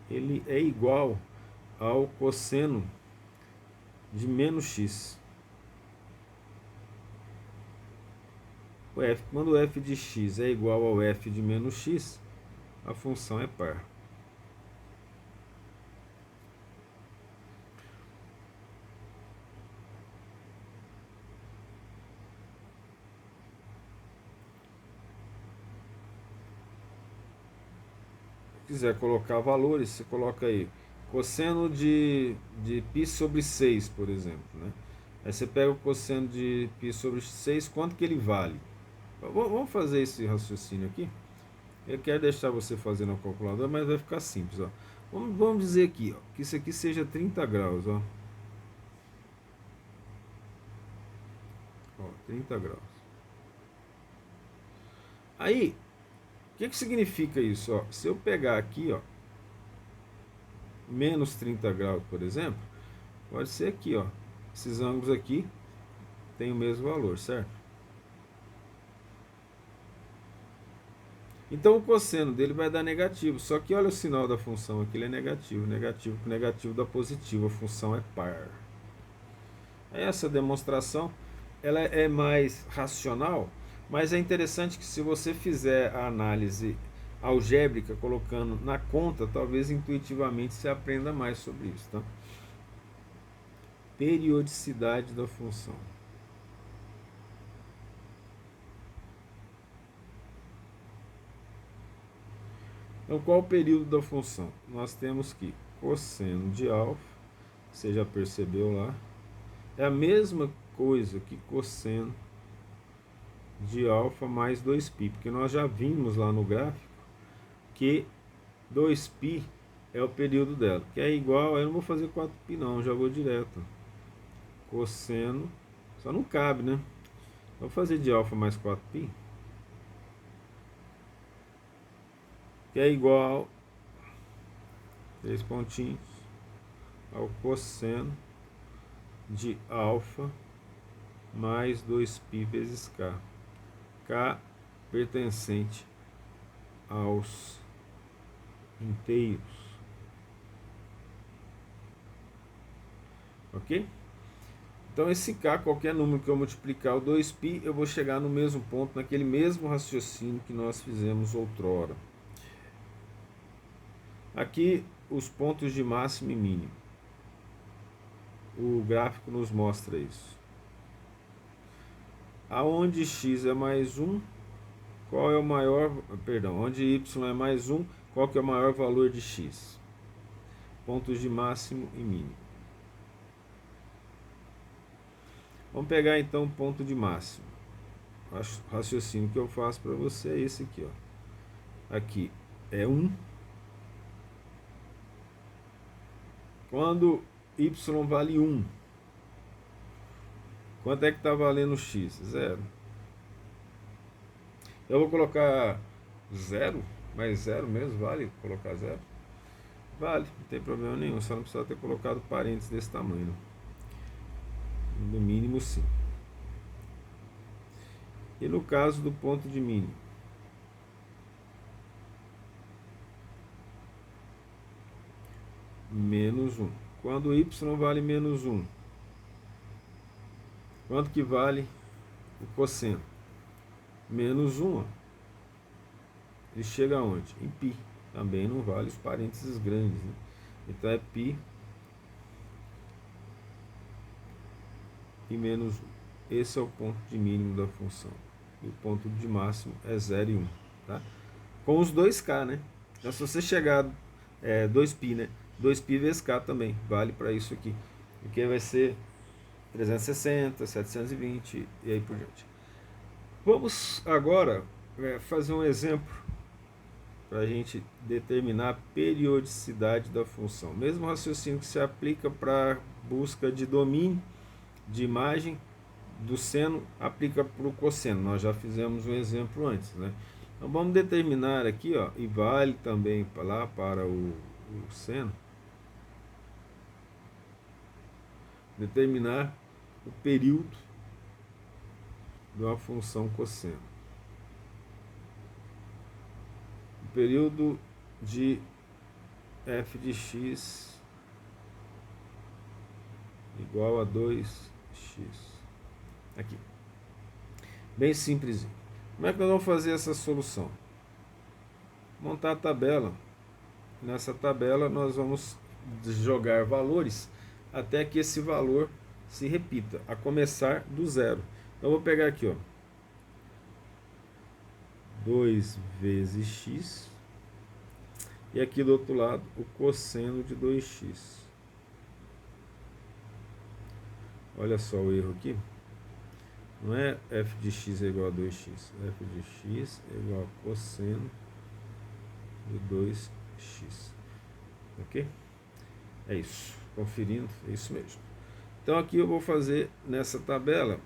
ele é igual ao cosseno de menos x. Quando o f de x é igual ao f de menos x, a função é par. Se quiser colocar valores, você coloca aí cosseno de π sobre 6, por exemplo, né? Aí você pega o cosseno de π sobre 6, quanto que ele vale? Vamos fazer esse raciocínio aqui. Eu quero deixar você fazer na calculadora, mas vai ficar simples. Ó. Vamos dizer aqui, ó, que isso aqui seja 30 graus. Ó. Ó, 30 graus. Aí, o que significa isso? Ó? Se eu pegar aqui, ó, menos 30 graus, por exemplo, pode ser aqui, ó. Esses ângulos aqui têm o mesmo valor, certo? Então o cosseno dele vai dar negativo, só que olha o sinal da função aqui, ele é negativo, negativo com negativo dá positivo, a função é par. Essa demonstração ela é mais racional, mas é interessante que se você fizer a análise algébrica colocando na conta, talvez intuitivamente você aprenda mais sobre isso, tá? Periodicidade da função. Então, qual o período da função? Nós temos que cosseno de alfa, você já percebeu lá, é a mesma coisa que cosseno de alfa mais 2π, porque nós já vimos lá no gráfico que 2π é o período dela, que é igual, eu não vou fazer 4π não, já vou direto. Cosseno, só não cabe, né? Vou fazer de alfa mais 4π, que é igual, 3 pontinhos, ao cosseno de alfa mais 2π vezes k. K pertencente aos inteiros. Ok? Então esse k, qualquer número que eu multiplicar o 2π, eu vou chegar no mesmo ponto, naquele mesmo raciocínio que nós fizemos outrora. Aqui os pontos de máximo e mínimo. O gráfico nos mostra isso. Aonde x é mais 1, qual é o maior, perdão, onde y é mais 1, qual que é o maior valor de x? Pontos de máximo e mínimo. Vamos pegar então o ponto de máximo. O raciocínio que eu faço para você é esse aqui, ó. Aqui é 1. Quando y vale 1, quanto é que está valendo x? 0. Eu vou colocar 0, mas 0 mesmo, vale colocar 0? Vale, não tem problema nenhum, só não precisa ter colocado parênteses desse tamanho. No mínimo sim. E no caso do ponto de mínimo? Menos 1. Quando y vale menos 1, Quanto que vale o cosseno? Menos 1. Ele chega aonde? Em π. Também não vale os parênteses grandes, né? Então é π e menos 1. Esse é o ponto de mínimo da função. E o ponto de máximo é 0 e 1. Tá? Com os 2k, né? Então se você chegar 2π, né? 2π vezes k também vale para isso aqui. Porque vai ser 360, 720 e aí por diante. Vamos agora fazer um exemplo para a gente determinar a periodicidade da função. Mesmo raciocínio que se aplica para busca de domínio de imagem do seno, aplica para o cosseno. Nós já fizemos um exemplo antes, né? Então vamos determinar aqui, ó, e vale também lá para o seno, determinar o período de uma função cosseno. O período de f de x igual a 2x. Aqui. Bem simples. Como é que nós vamos fazer essa solução? Montar a tabela. Nessa tabela nós vamos jogar valores até que esse valor se repita, a começar do zero. Então eu vou pegar aqui, ó, 2 vezes x, e aqui do outro lado o cosseno de 2x. Olha só o erro aqui. Não é f de x é igual a 2x. F de x é igual a cosseno de 2x. Ok? É isso. Conferindo, é isso mesmo. Então aqui eu vou fazer nessa tabela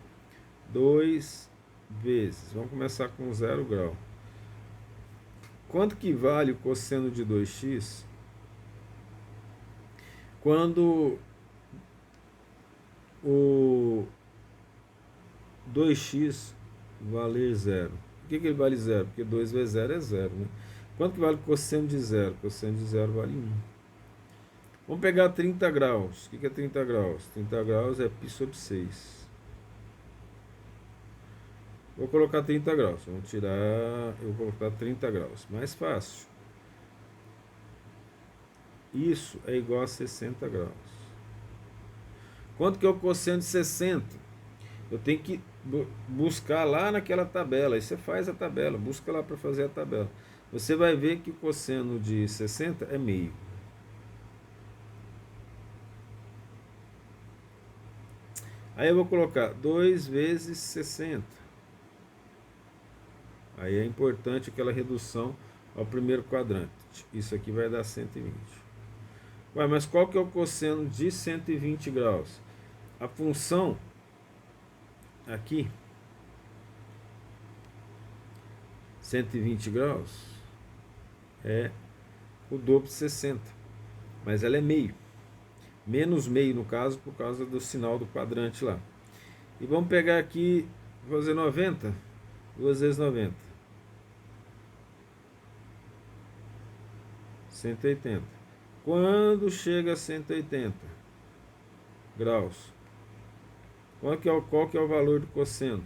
2 vezes. Vamos começar com 0 grau. Quanto que vale o cosseno de 2x quando o 2x valer 0? Por que ele vale 0? Porque 2 vezes 0 é 0, né? Quanto que vale o cosseno de 0? O cosseno de 0 vale 1. Vamos pegar 30 graus. O que é 30 graus? 30 graus é π sobre 6. Vou colocar 30 graus. Vamos tirar. Eu vou colocar 30 graus. Mais fácil. Isso é igual a 60 graus. Quanto que é o cosseno de 60? Eu tenho que buscar lá naquela tabela. Aí você faz a tabela. Busca lá para fazer a tabela. Você vai ver que o cosseno de 60 é meio. Aí eu vou colocar 2 vezes 60. Aí é importante aquela redução ao primeiro quadrante. Isso aqui vai dar 120. Ué, mas qual que é o cosseno de 120 graus? A função aqui, 120 graus, é o dobro de 60. Mas ela é meio. Menos meio no caso, por causa do sinal do quadrante lá. E vamos pegar aqui, fazer 90. 2 vezes 90. 180. Quando chega a 180 graus, qual que é o valor do cosseno?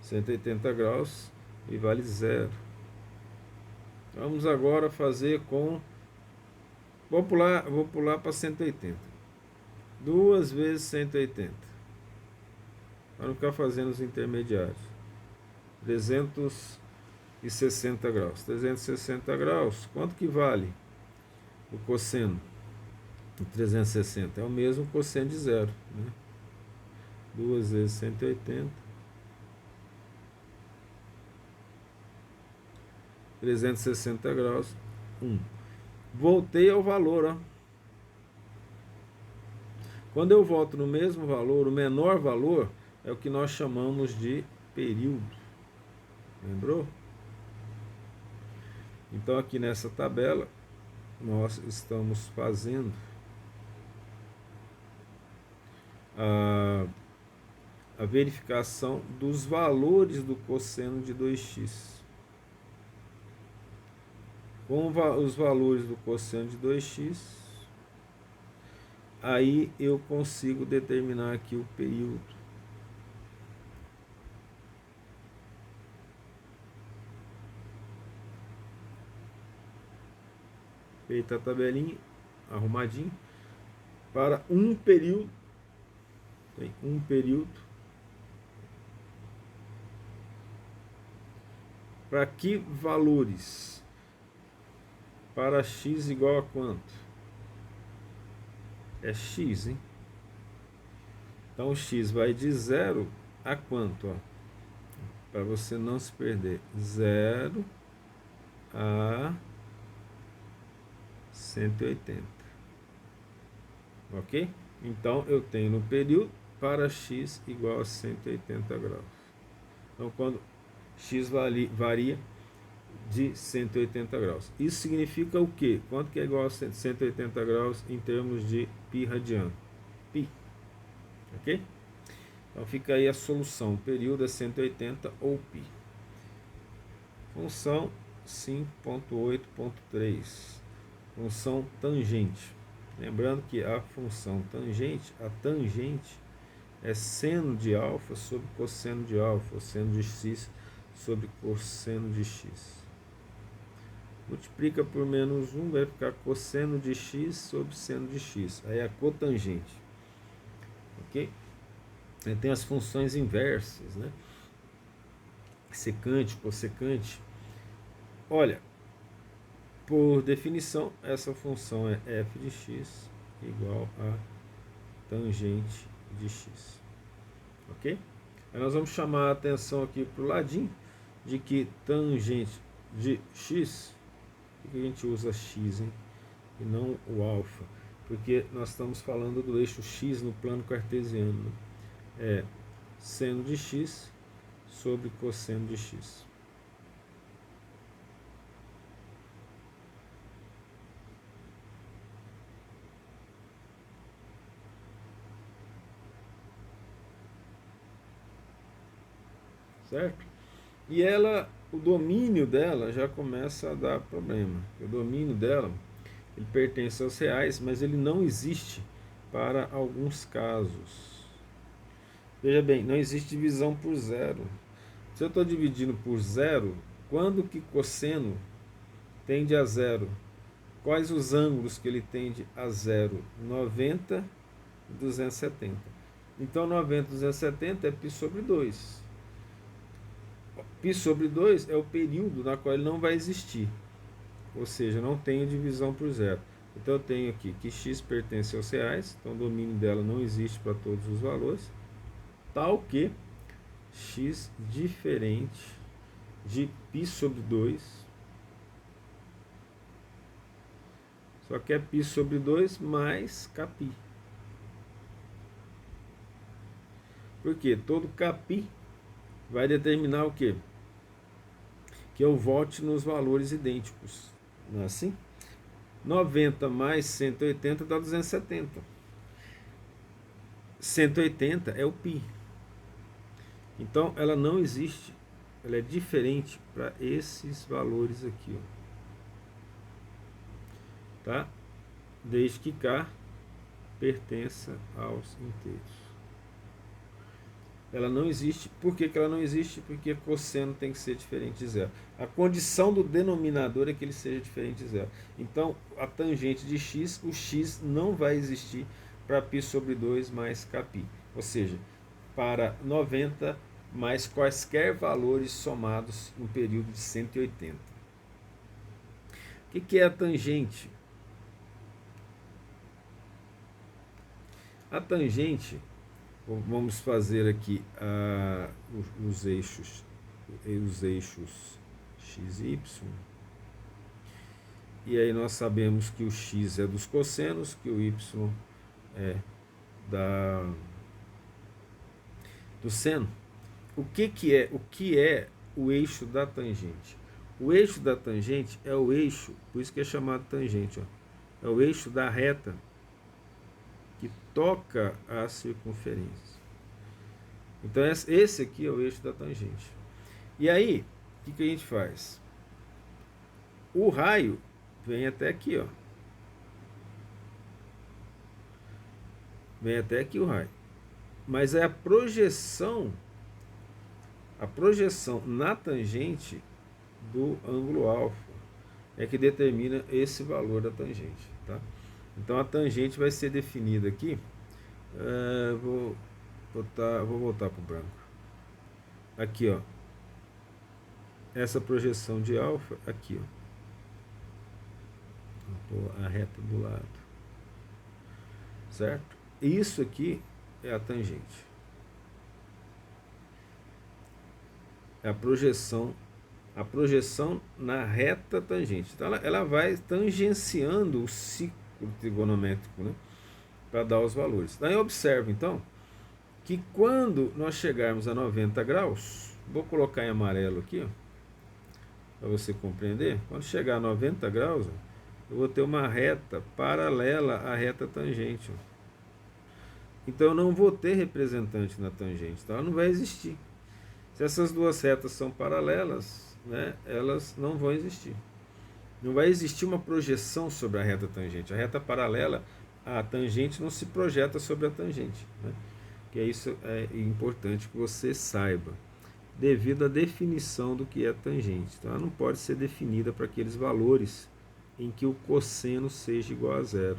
180 graus e vale 0. Vamos agora fazer com... Vou pular para 180. 2 vezes 180. Para não ficar fazendo os intermediários. 360 graus. 360 graus. Quanto que vale o cosseno de 360? É o mesmo cosseno de 0. Né? 2 vezes 180. 360 graus. 1. Voltei ao valor, ó. Quando eu volto no mesmo valor, o menor valor é o que nós chamamos de período. Lembrou? Então aqui nessa tabela nós estamos fazendo a verificação dos valores do cosseno de 2x. Com os valores do cosseno de 2x, aí eu consigo determinar aqui o período feita a tabelinha, arrumadinho, para um período, tem um período, para que valores? Para x igual a quanto? É x, hein? Então x vai de 0 a quanto? Para você não se perder, 0 a 180. Ok? Então eu tenho no período para x igual a 180 graus. Então quando x varia de 180 graus. Isso significa o quê? Quanto que é igual a 180 graus em termos de π radiano? Π. Ok? Então fica aí a solução. O período é 180 ou π. Função 5.8.3. Função tangente. Lembrando que a função tangente, a tangente é seno de alfa sobre cosseno de alfa, ou seno de x sobre cosseno de x. Multiplica por menos 1, vai ficar cosseno de x sobre seno de x. Aí é a cotangente. Ok? Aí tem as funções inversas, né? Secante, cossecante. Olha, por definição, essa função é f de x igual a tangente de x. Ok? Aí nós vamos chamar a atenção aqui para o ladinho de que tangente de x, por que a gente usa x, hein? E não o alfa? Porque nós estamos falando do eixo x no plano cartesiano. É seno de x sobre cosseno de x. Certo? E ela, o domínio dela já começa a dar problema. O domínio dela, ele pertence aos reais, mas ele não existe para alguns casos. Veja bem, não existe divisão por zero. Se eu estou dividindo por zero, quando que cosseno tende a zero? Quais os ângulos que ele tende a zero? 90 e 270. Então 90 e 270 é π sobre 2. Π sobre 2 é o período na qual ele não vai existir. Ou seja, não tenho divisão por zero. Então eu tenho aqui que x pertence aos reais, então o domínio dela não existe para todos os valores, tal que x diferente de π sobre 2, só que é π sobre 2 mais κπ. Porque todo κπ vai determinar o quê? Que eu volte nos valores idênticos. Não é assim? 90 mais 180 dá 270. 180 é o π. Então ela não existe. Ela é diferente para esses valores aqui. Ó. Tá? Desde que K pertença aos inteiros. Ela não existe. Por que ela não existe? Porque cosseno tem que ser diferente de zero. A condição do denominador é que ele seja diferente de zero. Então, a tangente de x, o x não vai existir para π sobre 2 mais κπ. Ou seja, para 90 mais quaisquer valores somados no período de 180. O que é a tangente? A tangente... Vamos fazer aqui os eixos x e y. E aí nós sabemos que o x é dos cossenos, que o y é do seno. O que é o eixo da tangente? O eixo da tangente é o eixo, por isso que é chamado tangente, ó, é o eixo da reta que toca a circunferência. Então esse aqui é o eixo da tangente. E aí, o que a gente faz? O raio vem até aqui, ó. Vem até aqui o raio. Mas é a projeção na tangente do ângulo alfa. é que determina esse valor da tangente, tá? Então a tangente vai ser definida aqui, vou voltar para o branco, aqui ó, essa projeção de alfa, aqui ó, vou pôr a reta do lado, certo? Isso aqui é a tangente, é a projeção na reta tangente. Então ela vai tangenciando o ciclo trigonométrico, né, para dar os valores. Daí observa então que quando nós chegarmos a 90 graus, vou colocar em amarelo aqui, para você compreender, quando chegar a 90 graus, ó, eu vou ter uma reta paralela à reta tangente. Ó. Então eu não vou ter representante na tangente, tá? Ela não vai existir. Se essas duas retas são paralelas, né, elas não vão existir. Não vai existir uma projeção sobre a reta tangente. A reta paralela à tangente não se projeta sobre a tangente, né? Que isso é importante que você saiba, devido à definição do que é tangente. Então, ela não pode ser definida para aqueles valores em que o cosseno seja igual a zero.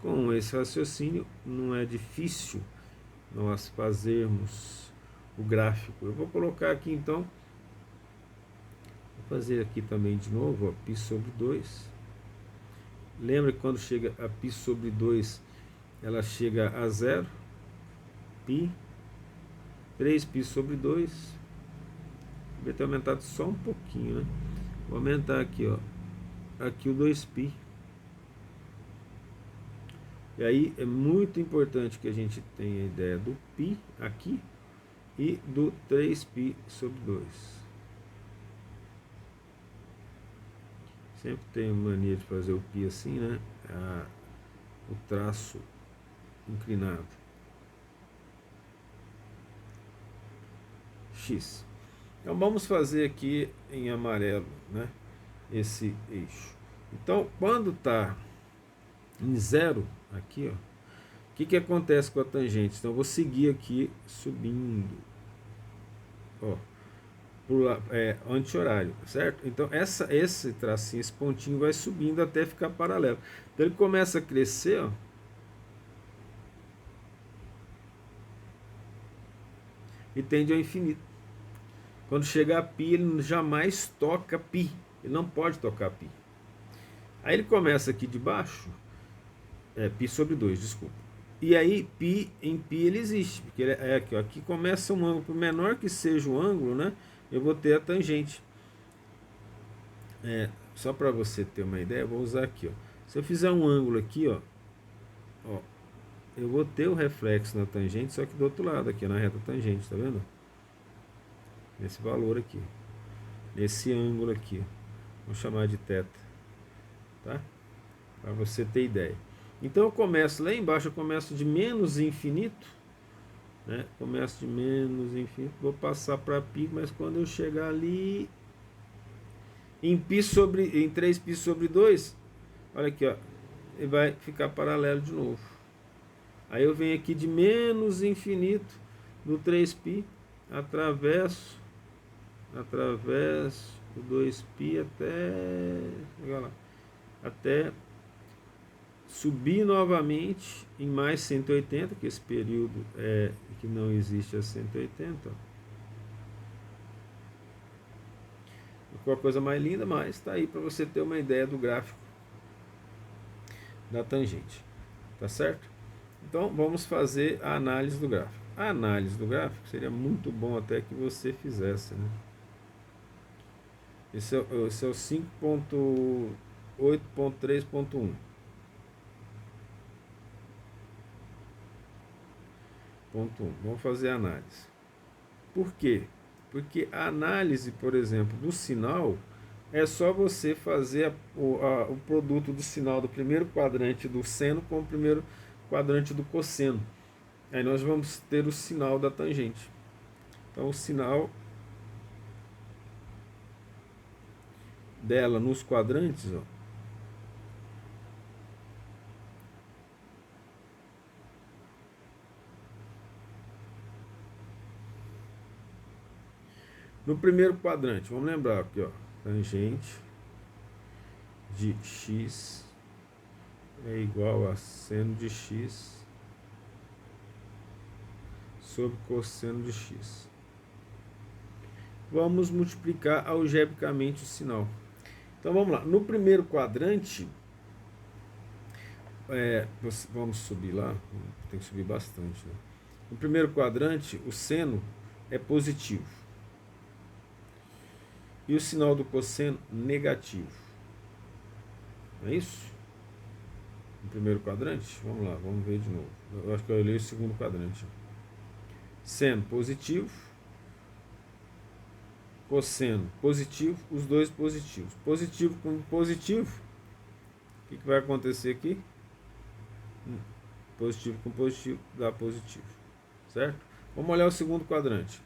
Com esse raciocínio, não é difícil nós fazermos o gráfico. Eu vou colocar aqui então, vou fazer aqui também de novo, ó, π sobre 2. Lembra que quando chega a π sobre 2, ela chega a zero, π, 3π sobre 2, devia ter aumentado só um pouquinho, né? Vou aumentar aqui, ó, aqui o 2π. E aí é muito importante que a gente tenha a ideia do π aqui e do 3π sobre 2. Sempre tenho mania de fazer o π assim, né? O traço inclinado. X. Então vamos fazer aqui em amarelo, né, esse eixo. Então quando está em zero aqui, ó, o que acontece com a tangente? Então eu vou seguir aqui subindo, ó, anti-horário, certo? Então esse tracinho, esse pontinho vai subindo até ficar paralelo. Então ele começa a crescer, ó, e tende ao infinito. Quando chegar a π, ele jamais toca π. Ele não pode tocar π. Aí ele começa aqui de baixo, π sobre 2, desculpa. E aí π em π ele existe, porque ele é aqui, ó, aqui começa um ângulo, por menor que seja o ângulo, né, eu vou ter a tangente. Só para você ter uma ideia, eu vou usar aqui, ó. Se eu fizer um ângulo aqui, ó, eu vou ter o reflexo na tangente, só que do outro lado aqui, na reta tangente, tá vendo? Nesse valor aqui, nesse ângulo aqui, vamos chamar de θ, tá? Para você ter ideia. Então eu começo lá embaixo, eu começo de menos infinito, né? Começo de menos infinito, vou passar para π, mas quando eu chegar ali em 3π sobre 2, olha aqui, ó, ele vai ficar paralelo de novo. Aí eu venho aqui de menos infinito do 3π, atravesso o 2π até subir novamente em mais 180, que esse período é que não existe a 180. Ficou a coisa mais linda, mas está aí para você ter uma ideia do gráfico da tangente, tá certo? Então vamos fazer a análise do gráfico. A análise do gráfico seria muito bom até que você fizesse, né? Esse é o 5.8.3.1. Ponto 1. Vamos fazer a análise. Por quê? Porque a análise, por exemplo, do sinal é só você fazer o produto do sinal do primeiro quadrante do seno com o primeiro quadrante do cosseno. Aí nós vamos ter o sinal da tangente. Então o sinal dela nos quadrantes, ó, no primeiro quadrante, vamos lembrar aqui, ó, tangente de x é igual a seno de x sobre cosseno de x. Vamos multiplicar algebricamente o sinal. Então vamos lá. No primeiro quadrante, vamos subir lá, tem que subir bastante, né? No primeiro quadrante, o seno é positivo e o sinal do cosseno negativo. Não é isso? No primeiro quadrante, vamos lá, vamos ver de novo. Eu acho que eu olhei o segundo quadrante. Seno positivo, cosseno positivo, os dois positivos. Positivo com positivo, o que vai acontecer aqui? Positivo com positivo dá positivo, certo? Vamos olhar o segundo quadrante.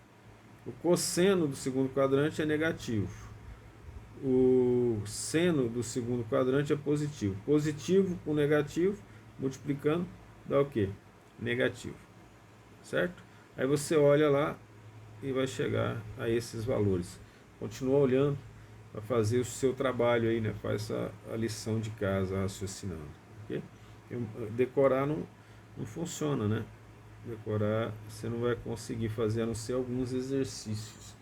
O cosseno do segundo quadrante é negativo. O seno do segundo quadrante é positivo. Positivo com negativo, multiplicando, dá o quê? Negativo, certo? Aí você olha lá e vai chegar a esses valores. Continua olhando para fazer o seu trabalho aí, né? Faz a lição de casa raciocinando, ok? Decorar não funciona, né? Decorar você não vai conseguir fazer a não ser alguns exercícios.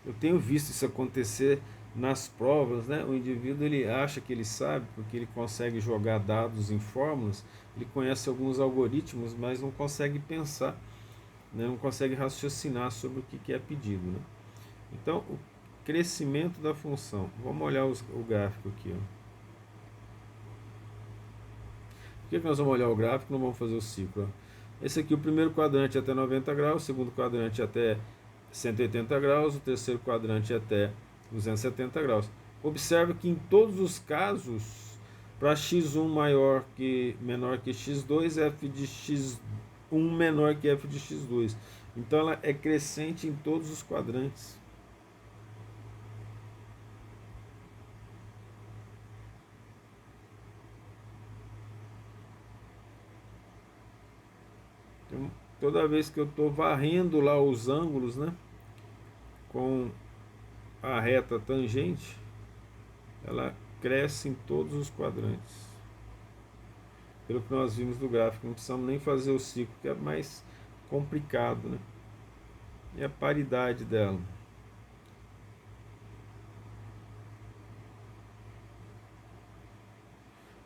Eu tenho visto isso acontecer nas provas, né? O indivíduo ele acha que ele sabe porque ele consegue jogar dados em fórmulas, ele conhece alguns algoritmos, mas não consegue pensar, né? Não consegue raciocinar sobre o que é pedido, né? Então, o crescimento da função. Vamos olhar o gráfico aqui, ó. Por que nós vamos olhar o gráfico? Não vamos fazer o ciclo. Ó. Esse aqui, o primeiro quadrante é até 90 graus, o segundo quadrante é até 180 graus, o terceiro quadrante é até 270 graus. Observe que em todos os casos, para x1 menor que x2, f de x1 menor que f de x2. Então ela é crescente em todos os quadrantes. Então, toda vez que eu estou varrendo lá os ângulos, né, com a reta tangente, ela cresce em todos os quadrantes. Pelo que nós vimos do gráfico, não precisamos nem fazer o ciclo, que é mais complicado, né? E a paridade dela.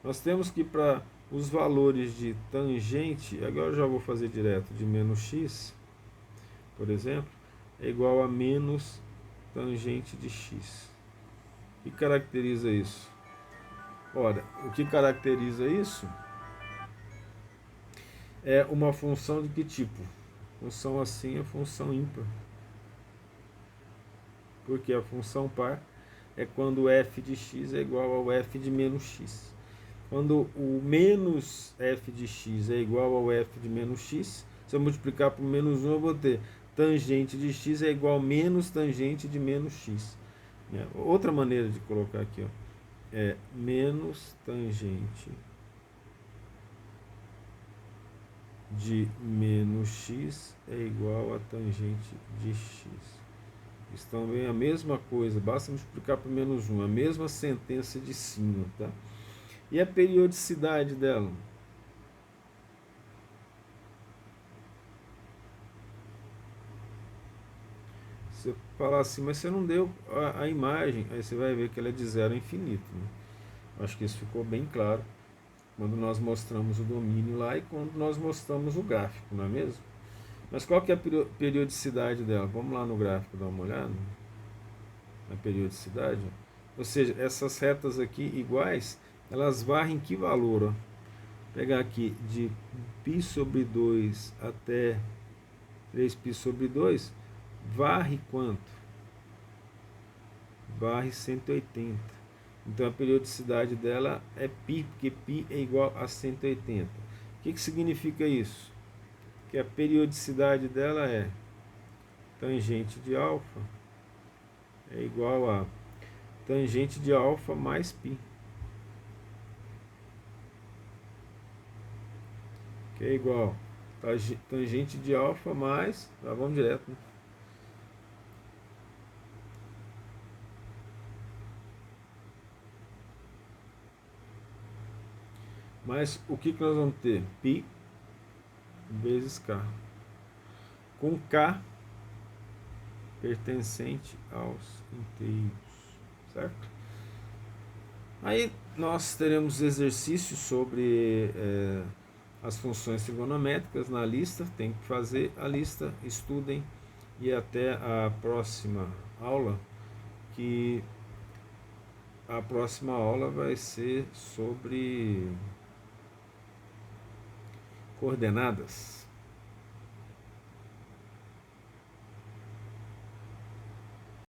Nós temos que para os valores de tangente, agora eu já vou fazer direto, de menos x, por exemplo, é igual a menos tangente de x. O que caracteriza isso? Ora, o que caracteriza isso é uma função de que tipo? Função assim é função ímpar. Porque a função par é quando f de x é igual ao f de menos x. Quando o menos f de x é igual ao f de menos x, se eu multiplicar por menos 1, eu vou ter tangente de x é igual a menos tangente de menos x. Outra maneira de colocar aqui, ó, é menos tangente de menos x é igual a tangente de x. Isso também é a mesma coisa, basta multiplicar por menos 1, a mesma sentença de cima, tá? E a periodicidade dela? Você falar assim, mas você não deu a imagem, aí você vai ver que ela é de 0 a infinito, né? Acho que isso ficou bem claro quando nós mostramos o domínio lá e quando nós mostramos o gráfico, não é mesmo? Mas qual que é a periodicidade dela? Vamos lá no gráfico dar uma olhada na periodicidade. Ou seja, essas retas aqui iguais, elas varrem que valor? Ó? Vou pegar aqui de π sobre 2 até 3π sobre 2, varre quanto? Varre 180. Então a periodicidade dela é π, porque π é igual a 180. O que significa isso? Que a periodicidade dela é tangente de alfa é igual a tangente de alfa mais π. Que é igual tangente de alfa mais... Tá, vamos direto, né? Mas o que nós vamos ter? Π vezes K, com K pertencente aos inteiros, certo? Aí nós teremos exercícios sobre as funções trigonométricas na lista, tem que fazer a lista, estudem, e até a próxima aula, que a próxima aula vai ser sobre coordenadas.